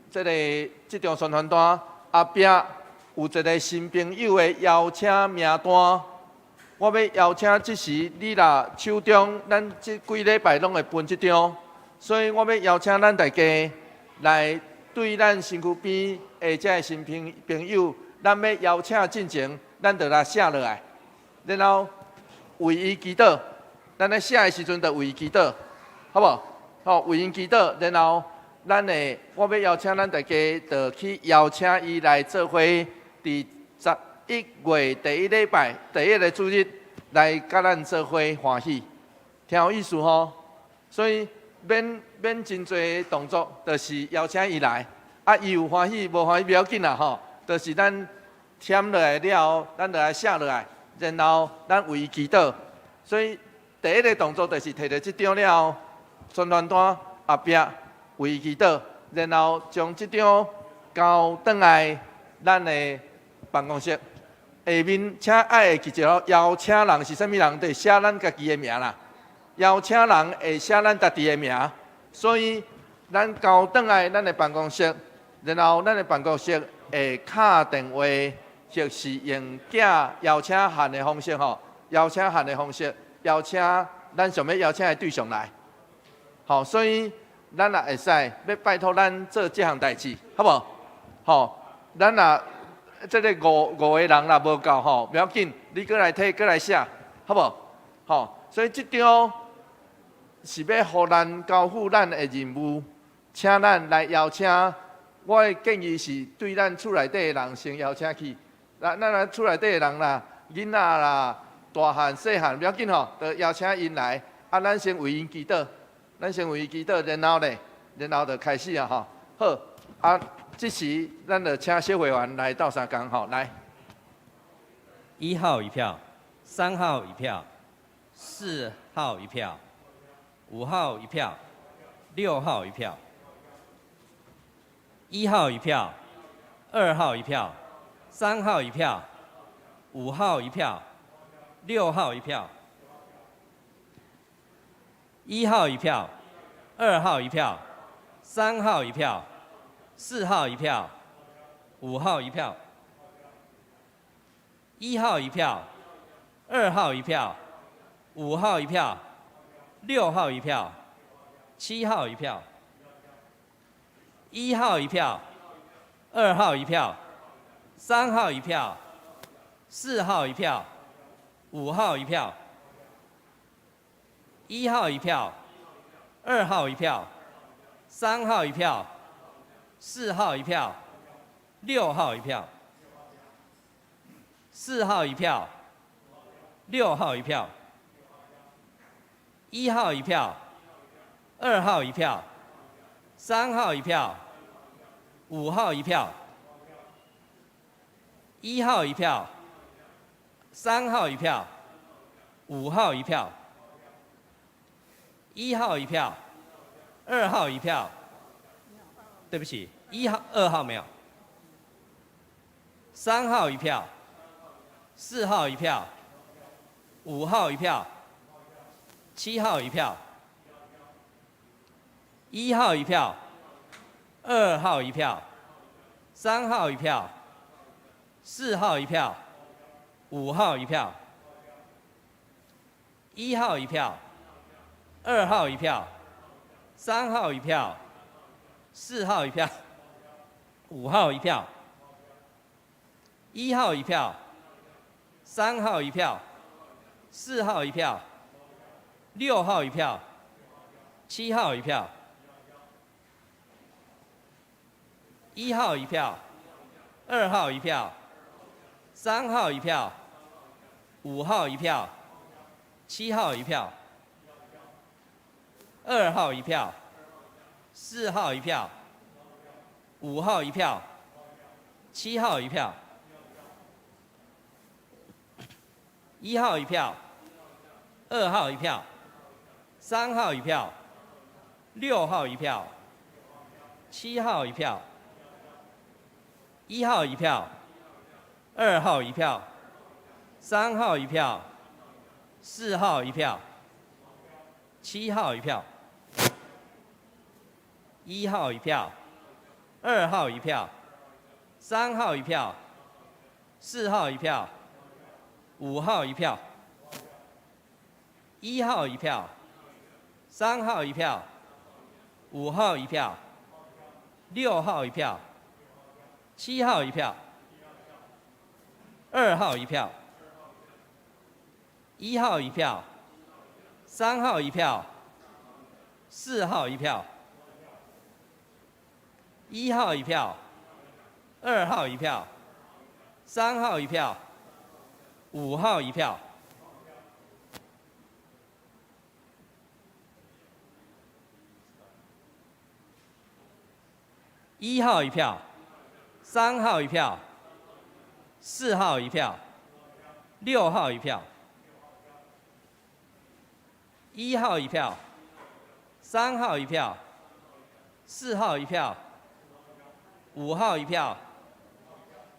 [SPEAKER 5] 这张宣传单，后壁有一个新朋友的邀请名单。我要邀请即时你若手中，咱即几礼拜拢会分即张，所以我要邀请咱大家来对咱身躯边的这新朋友，咱要邀请进前，咱就来写落来，然后为伊祈祷。咱咧写的时阵，就为伊祈祷，好无？好，为因祈祷，然后我要邀请咱大家，就去邀请伊来做伙，伫11月第1礼拜第1个主日来甲咱做伙欢喜，听有意思吼？所以免真侪动作，就是邀请伊来，伊有欢喜无欢喜不要紧啦吼，就是咱签落来了后，咱就来写落来，然后咱为伊祈祷，所以。第一个动作就是摕到这张了后，宣传单后壁为伊祈祷，然后将这张交转来咱的办公室。下面请爱会记住，邀请人是啥物人？就是写咱家己的名啦。邀请人会写咱家己的名，所以咱交转来咱的办公室，然后咱的办公室会敲电话，或是用寄邀请函的方式吼，邀请函的方式。邀请咱想要邀请的对象来，好，所以咱也会使要拜托咱做这项代志，好无？好，咱若这个五个人啦无够吼，不要紧，你过来摕过来写，好无？好，所以这张是要互咱交付咱的任务，请咱来邀请。我的建议是对咱厝内底的人先邀请去，咱厝内底的人啦，囡仔啦。大汉、细汉不要紧吼，就邀请因来，咱先为因祈祷，然后咧，然后就开始啊吼。好，这时咱就请小会员来到三工吼，来。
[SPEAKER 6] 1号1票，3号1票，4号1票，5号1票，6号1票。1号1票，2号1票，3号1票，5号1票。6号1票，1号1票，2号1票，3号1票，4号1票，5号1票，1号1票，2号1票，5号1票，6号1票，7号1票，1号1票，2号1票，3号1票，4号1票。5号1票，1号1票，2号1票，3号1票，4号1票，6号1票，4号1票，6号1票，1号1票，2号1票，3号1票，5号1票，1号1票。3号1票，5号1票，1号1票，2号1票，对不起，2号没有，3号1票，4号1票，5号1票，7号1票，1号1票，2号1票，3号1票，4号1票。5号1票，1号1票，2号1票，3号1票，4号1票，5号1票，1号1票，3号1票，4号1票，6号1票，7号1票，1号1票，2号1票，3号1票，5号1票，7号1票，2号1票，4号1票，5号1票，7号1票，1号1票，2号1票，3号1票，6号1票，7号1票，1号1票，2号1票，3号1票，4号1票，7号1票。1号1票，2号1票，3号1票，4号1票，5号1票，1号1票，3号1票，5号1票，6号1票，7号1票，2号1票，1号1票，3号1票，4号1票，1号1票，2号1票，3号1票，5号1票，1号1票，3号1票，4号1票，6号1票，1号1票，3号1票，4号1票，5号1票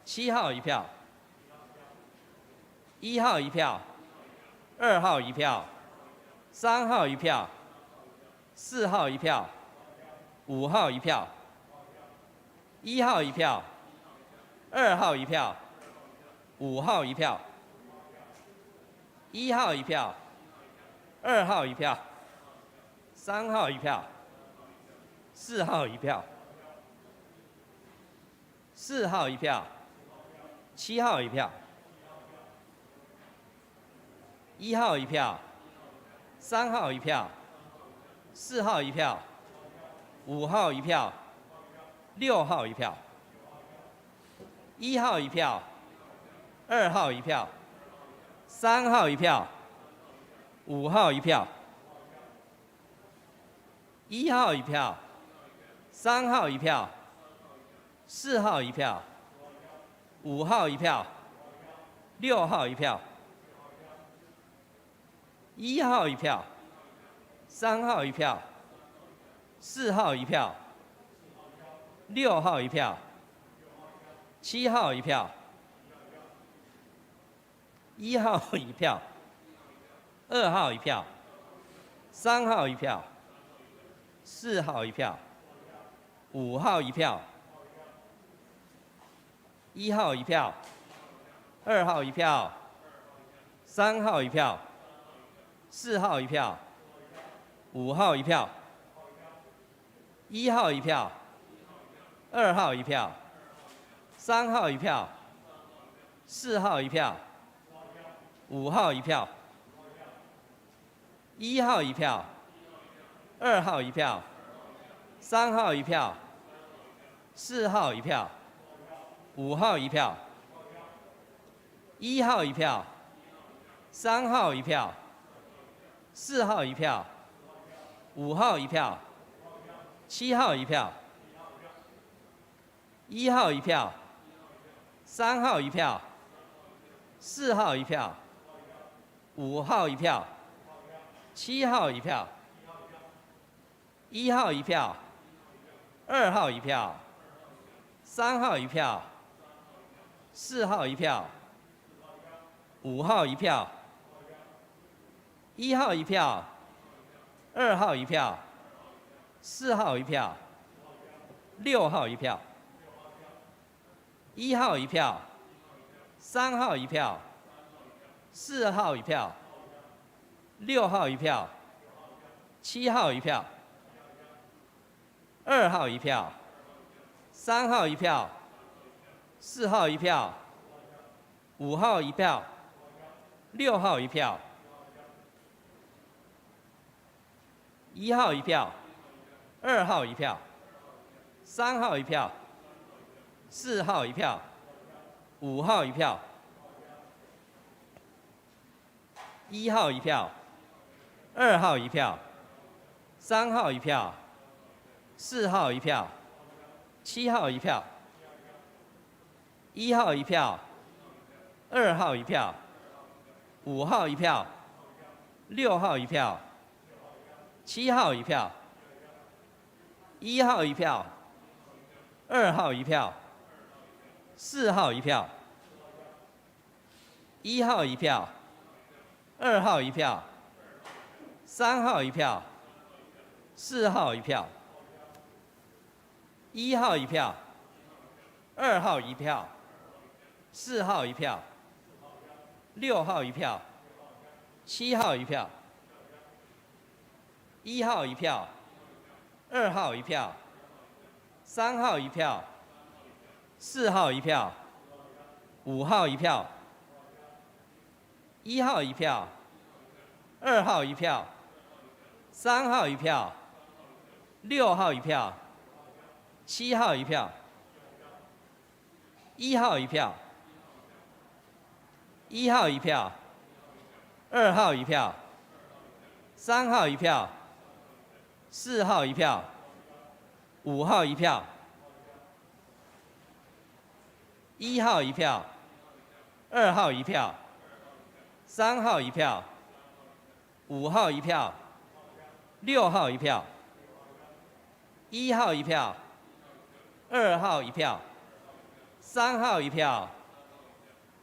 [SPEAKER 6] ，7号1票，1号1票，2号1票，3号1票，4号1票，5号1票，1号1票，2号1票，5号1票，1号1票，2号1票，3号1票，4号1票，4号1票，7号1票，1号1票，3号1票，4号1票，5号1票，6号1票，1号1票，2号1票，3号1票，5号1票，1号1票，3号1票，4号1票，5号1票，6号1票，1号1票，3号1票，4号1票，6号1票，7号1票，1号1票，2号1票，3号1票，4号1票，5号1票，1号1票，2号1票，3号1票，4号1票，5号1票，1号1票，2号1票，3号1票，4号1票，5号1票，1号1票，2号1票，3号1票，4号1票，5号1票，1号1票，3号1票，4号1票，5号1票，7号1票，1号1票，3号1票，4号1票，5号1票，7号1票，1号1票，2号1票，3号1票，4号1票，5号1票，1号1票，2号1票，4号1票，6号1票，1号1票，3号1票，4号1票，6号1票，7号1票，2号1票，3号1票，4号1票，5号1票，6号1票，1号1票，2号1票，3号1票，4号1票，5号1票，1号1票，2号1票，3号1票，4号1票，7号1票，1号1票，2号1票，5号1票，6号1票，7号1票，1号1票，2号1票，4号1票，1号1票，2号1票，3号1票，4号1票1号1票，2号1票，4号1票，6号1票，7号1票，1号1票，2号1票，3号1票，4号1票，5号1票，1号1票，2号1票，3号1票，6号1票，7号1票，1号1票，1号1票，2号1票，3号1票，4号1票，5号1票，1号1票，2号1票，3号1票，5号1票，6号1票，1号1票，2号1票，3号1票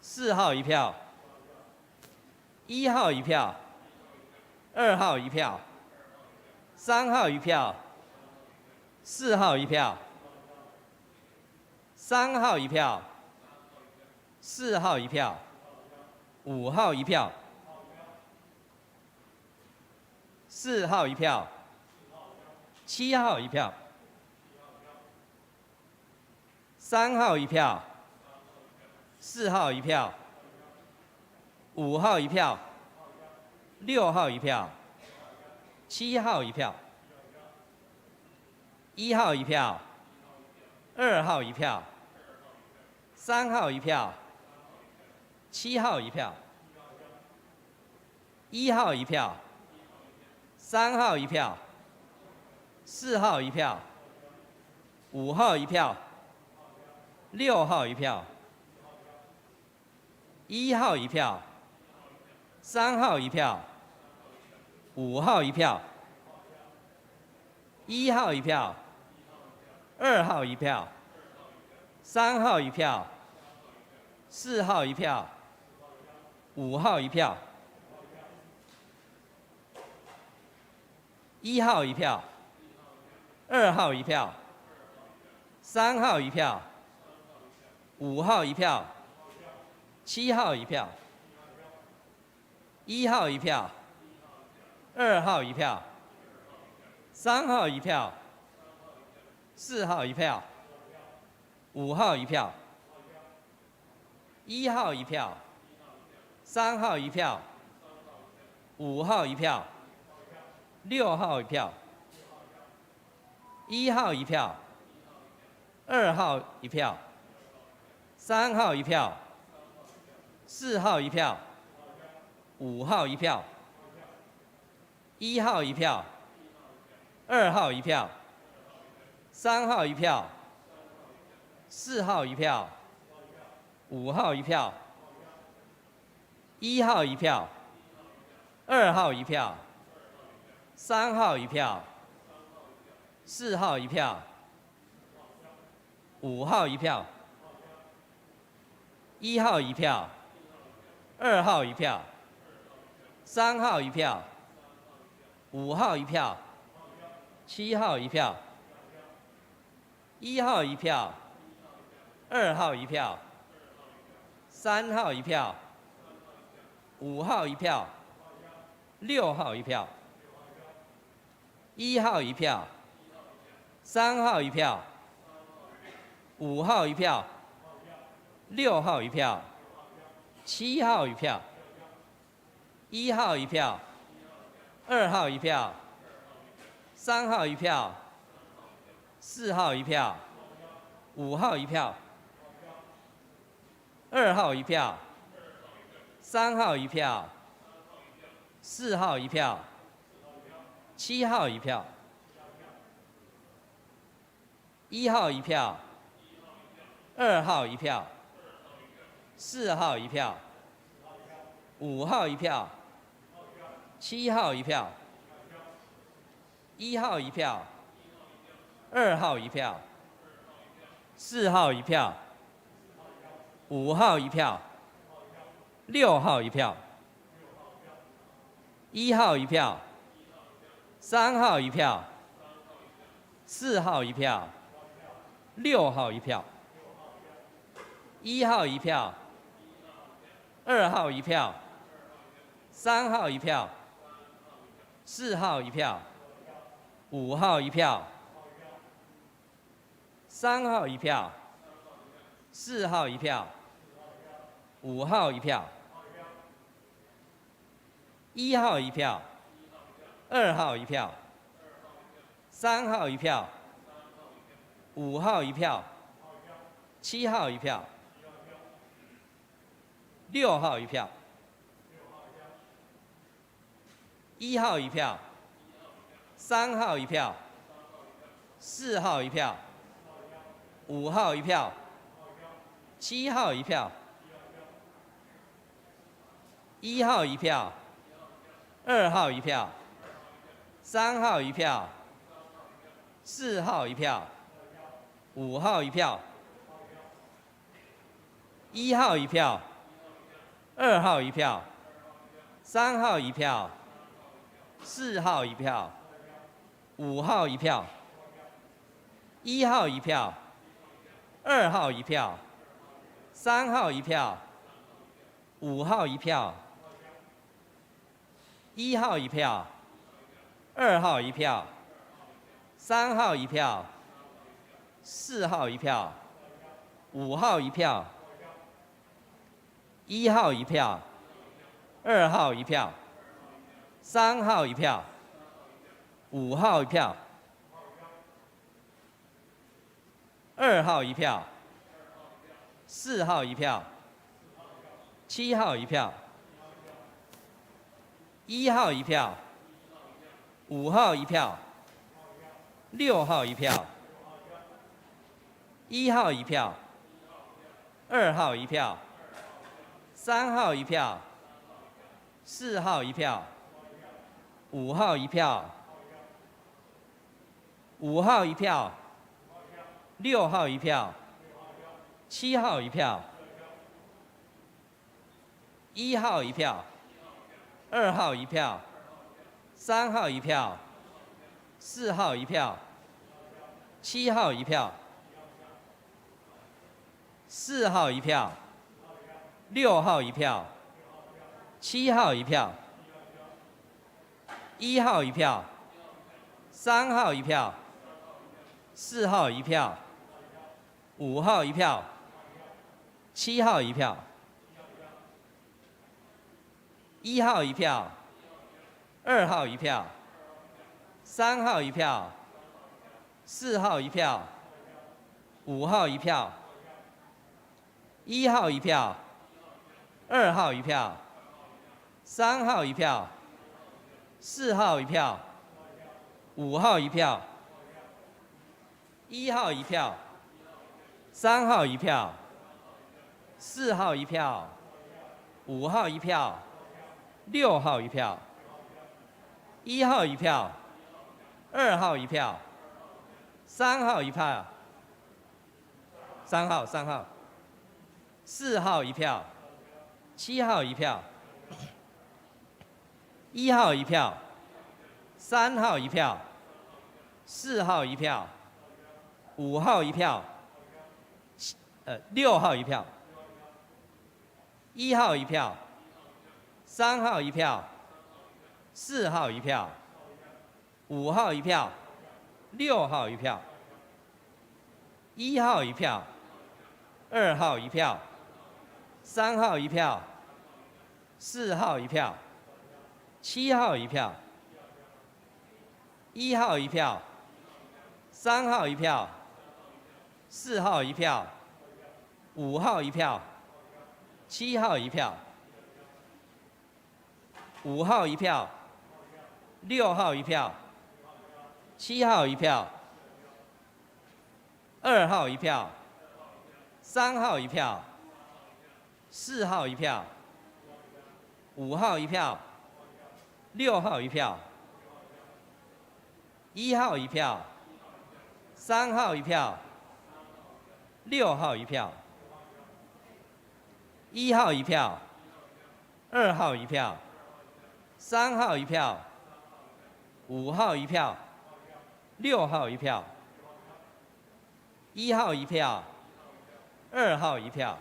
[SPEAKER 6] ，4号1票，1号1票，2号1票，3号1票，4号1票，3号1票，4号1票，5号1票，4号1票，7号1票，3号1票，4号1票，5号1票，6号1票，7号1票，1号1票，2号1票，3号1票，7号1票，1号1票，3号1票，4号1票，5号1票，6号1票，1号1票，3号1票，5号1票，1号1票，2号1票，3号1票，4号1票，5号1票，1号1票，2号1票，3号1票，5号1票，7号1票，1号1票，2号1票，3号1票，4号1票，5号1票，1号1票，3号1票，5号1票，6号1票，1号1票，2号1票，3号1票，4号1票，5号1票，1号1票，2号1票，3号1票，4号1票，5号1票，1号1票，2号1票，3号1票，4号1票，5号1票，1号1票，2号1票，3号1票，5号1票，7号1票，1号1票，2号1票，3号1票，5号1票，6号1票，1号1票，3号1票，5号1票，6号1票，7号1票，1号1票，2号1票，3号1票，4号1票，5号1票，2号1票，3号1票，4号1票，7号1票，1号1票，2号1票，4号1票，5号1票，7号1票，1号1票，2号1票，4号1票，5号1票，6号1票，1号1票，3号1票，4号1票6号一票，1号一票，2号一票，3号一票，4号一票，5号一票，3号一票，4号一票，5号一票，1号一票，2号一票，3号一票，5号一票，7号一票，6号一票，1号一票，3号一票，4号一票，5号一票，7号一票，1号一票，2号一票，3号一票，4号一票，5号一票，1号一票，2号一票，3号一票，4号一票，5号一票，1号一票，2号一票，3号一票，5号一票，1号一票，2号一票，3号一票，4号一票，5号一票，1号一票，2号一票，3号一票，5号一票，2号一票，4号一票，7号一票，1号一票，5号一票，6号一票，1号一票，2号一票，3号一票，4号一票，5号一票，5号一票，6号一票，7号一票，1号一票，2号一票，3号一票，4号一票，7号一票，4号一票，6号一票，7号一票，1号一票，3号一票，4号一票，5号一票，7号一票，1号一票，2号一票，3号一票，4号一票，5号一票，1号一票，2号一票，3号一票，4号一票，5号一票，1号一票，3号一票，4号一票，5号一票，6号一票，1号一票，2号一票，3号一票，3号，4号一票，7号一票，1号一票，3号一票，4号一票，5号一票，6号一票，1号一票，3号一票，4号一票，5号一票，6号一票，1号一票，2号一票，3号一票，4号一票，7号一票，1号一票，3号一票，4号一票，5号一票，7号一票，5号一票，6号一票，7号一票，2号一票，3号一票，4号一票，5号一票，6号一票，1号一票，3号一票，6号一票，1号一票，2号一票，3号一票，5号一票，6号一票1号1票，2号1票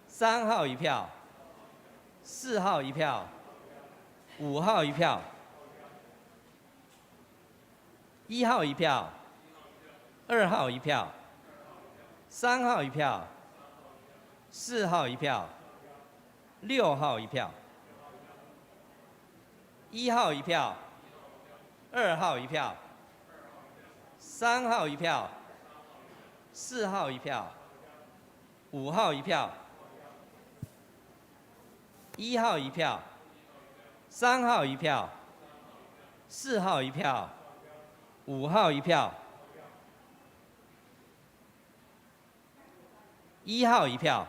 [SPEAKER 6] ，3号1票，4号1票，5号1票，1号1票，2号1票，3号1票，4号1票，6号1票，1号1票，2号1票，3号1票，4号1票，5号1票，1号1票，3号1票，4号1票，5号1票，1号1票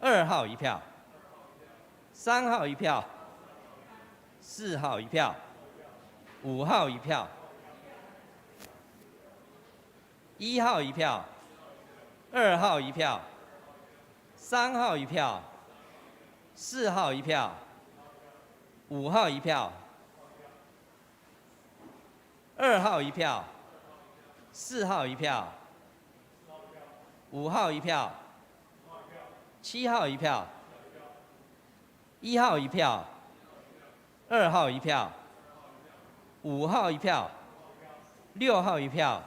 [SPEAKER 6] ，2号1票，3号1票，4号1票，5号1票，1号1票，2号1票，3号1票，4号1票，5号1票，2号1票，4号1票，5号1票，7号1票，1号1票，2号1票，5号1票，6号1票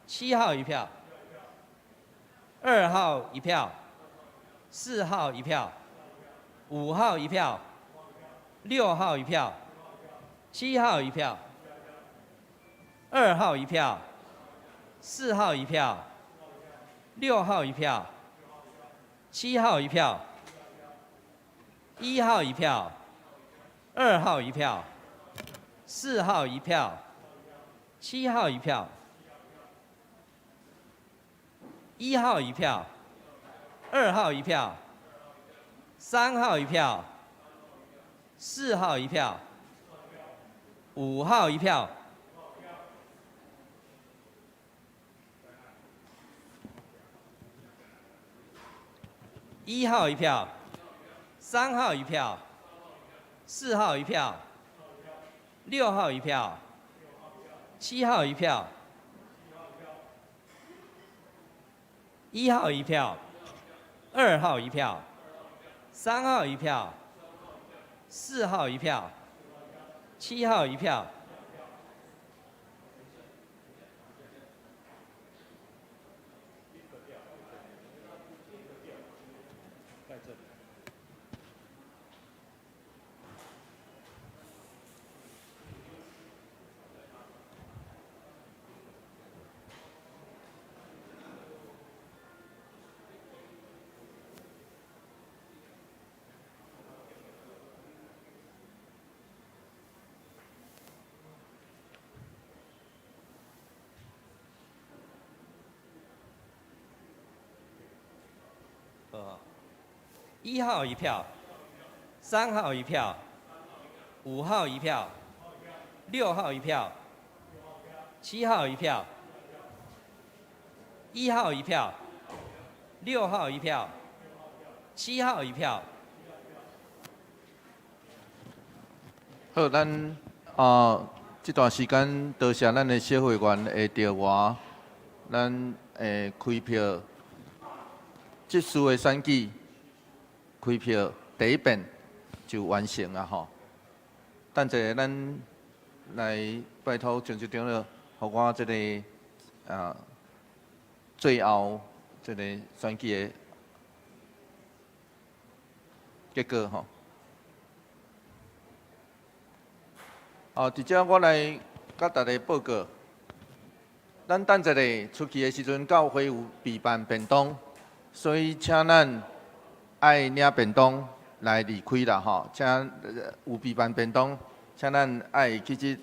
[SPEAKER 6] ，7号1票，2号1票，4号1票，5号1票，6号1票，7号1票，2号1票，4号1票，6号1票，7号1票，1号1票，2号1票，4号1票，7号1票，1号1票，2号1票，3号1票，4号1票，5号1票，1号1票，3号1票，4号1票，6号1票，7号1票，1号1票，2号1票，3号1票，4号1票，7号1票。1号1票，3号1票，5号1票，6号1票，7号1票，1号1票，6号1票，7号1票。
[SPEAKER 5] 好，咱这段时间多谢咱的小会员会调我，咱开票，这次的选举开票第一遍就完成了吼。等一下咱来拜托陈局长了，互我这个最后这个选举的结果吼。伫遮我来甲大家报告，咱等一下出去的时阵，教会有备办便当，所以请咱爱领便当来离开啦吼。请有备办便当，请咱爱去即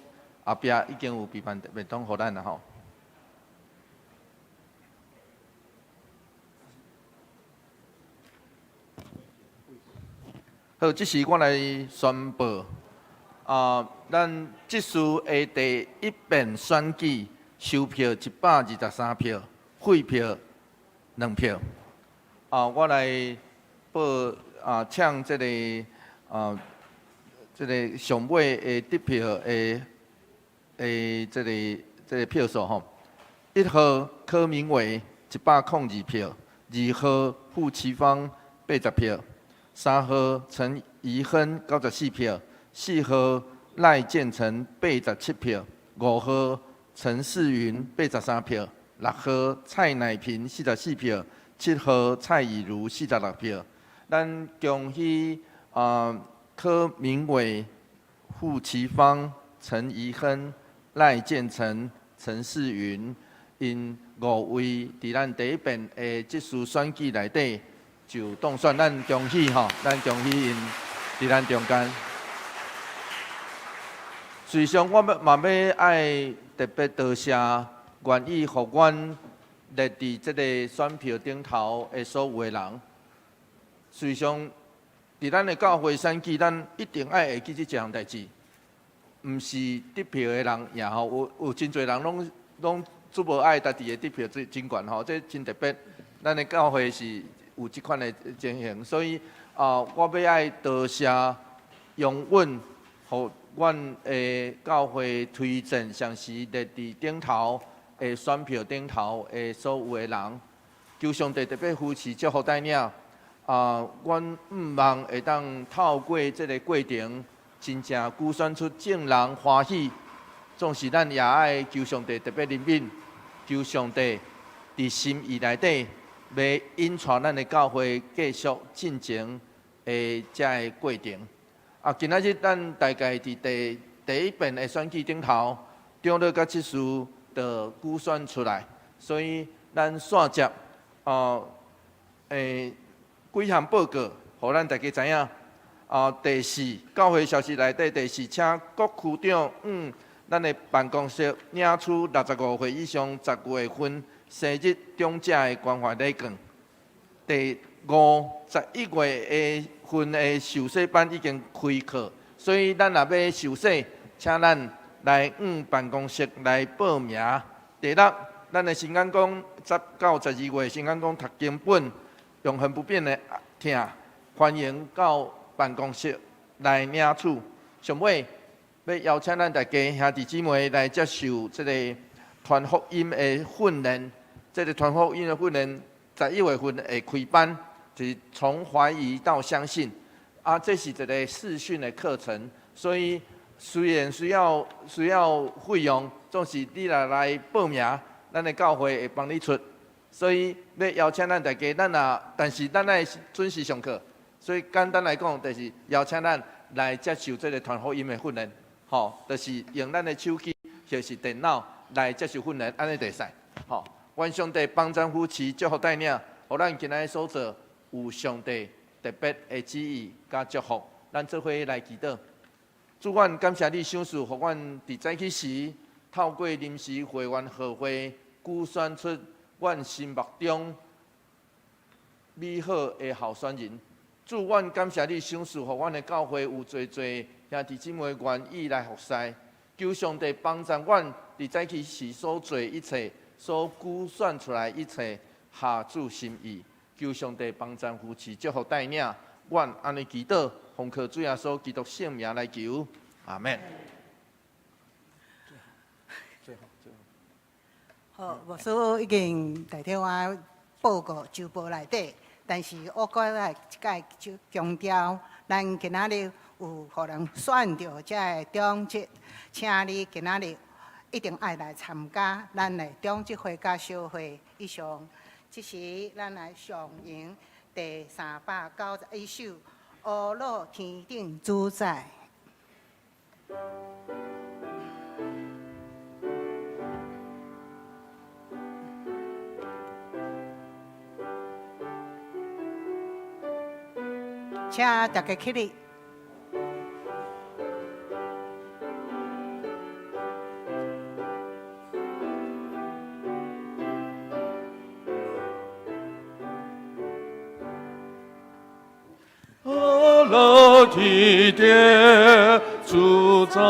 [SPEAKER 5] 后壁已经有备办便当互咱啦吼。好，这是我来宣布。咱这次的第一遍选举收票123票，废票2票。我来报请这个这个上尾的得票的这个票数吼。1号柯明伟102票，2号傅奇芳80票，3号陈怡亨94票，4号赖建成87票，5号陈世云83票，6号蔡乃平44票，7号蔡以如46票。咱恭喜柯明伟、傅奇芳、陈怡亨、赖建成、陈世云因5位伫咱第一遍的这次选举内底就当选，咱恭喜吼，咱恭喜因伫咱中间。随上我嘛要爱特别多谢愿意予阮列伫这个选票顶头的所有的人。随上，伫咱的教会选举，咱一定爱会记即项代志，毋是得票的人赢吼，有真侪人拢做无爱家己的得票真悬吼，这真特别。咱的教会是有即款的情形，所以我要爱多谢永稳，互阮的教会推荐上时列伫顶头的选票顶头的所有的人，求上帝特别扶持祝福带领。阮望会当透过这个过程，真正估选出正人欢喜。总是咱也爱求上帝特别怜悯，求上帝伫心意内底，要引带咱的教会继续进前的这个过程。今仔日咱大概伫第一遍的选举顶头，中了甲即次就估选出来，所以咱线接几项报告，互咱大家知影。第4，教会消息内底第4，请各区长咱的办公室领取65岁以上10月份生日长者的关怀礼券。第5，11月份的受洗班已经开课，所以咱若要受洗，请咱来办公室来报名。第6，咱的新眼光10到12月新眼光读经本。永恒不变的听，欢迎到办公室来领取。上尾要邀请咱大家兄弟姊妹来接受这个传福音的训练。这个传福音的训练，11月份会开班，就是从怀疑到相信。这是一个视讯的课程，所以虽然需要费用，总是你若来报名，咱的教会会帮你出。所以要邀请咱大家，但是咱爱准时上课，所以简单来讲，就是邀请咱来接受这个传福音的训练，就是用咱的手机或是电脑来接受训练，安尼就使，愿上帝帮咱扶持，祝福带领，互咱今仔所做有上帝特别的旨意甲祝福，咱做伙来祈祷。主，阮感谢你赏赐，互阮伫早起时透过临时会员合会估选出。阮心目中美好的候选人，主，阮感谢你赏赐，互阮的教会有侪兄弟姊妹愿意来服侍。求上帝帮助阮伫早起时所做一切，所估算出来一切，下主心意。求上帝帮助扶持，祝福带领。阮安尼祈祷，奉靠主耶稣基督圣名来求，阿门。
[SPEAKER 2] 好，牧师已经代替我报告周报内底，但是我搁来再强调，咱今仔日有互人选到这个中职，请你今仔日一定爱来参加咱的中职会甲小会以上。这时咱来上映第391首《乌老天顶主宰》。请大家起立。
[SPEAKER 7] 阿拉提殿主宰，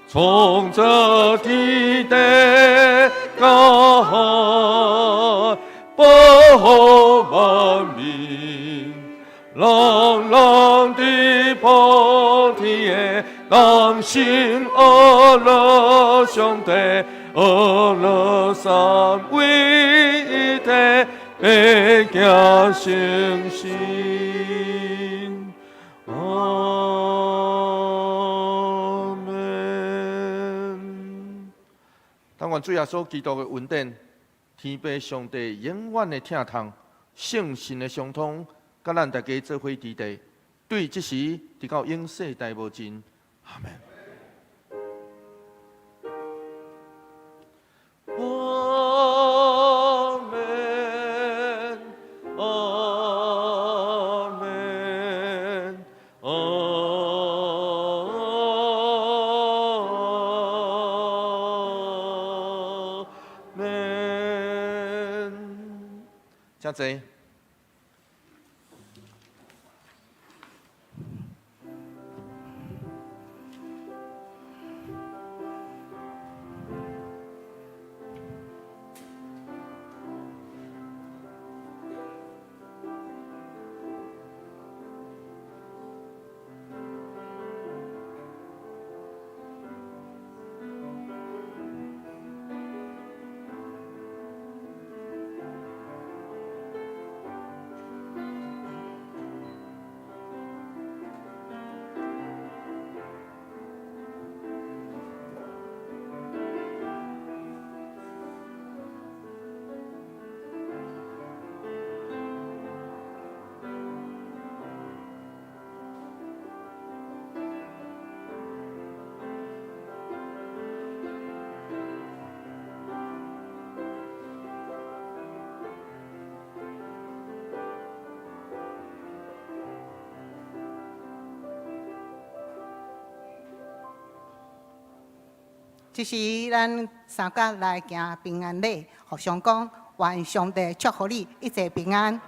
[SPEAKER 7] 从这地的高海，保万民。朗朗的跑天，甘心阿拉兄弟，阿拉三位一体，会行诚信。阿门。但愿主耶稣基督的恩典、天父上帝永远的疼痛、圣神的相通，甲咱大家做伙伫地，对即时直到永世代无尽。阿门。阿门，阿门，阿门。真济。
[SPEAKER 2] 这是咱三甲来行平安礼，互相讲，愿上帝祝福你一切平安。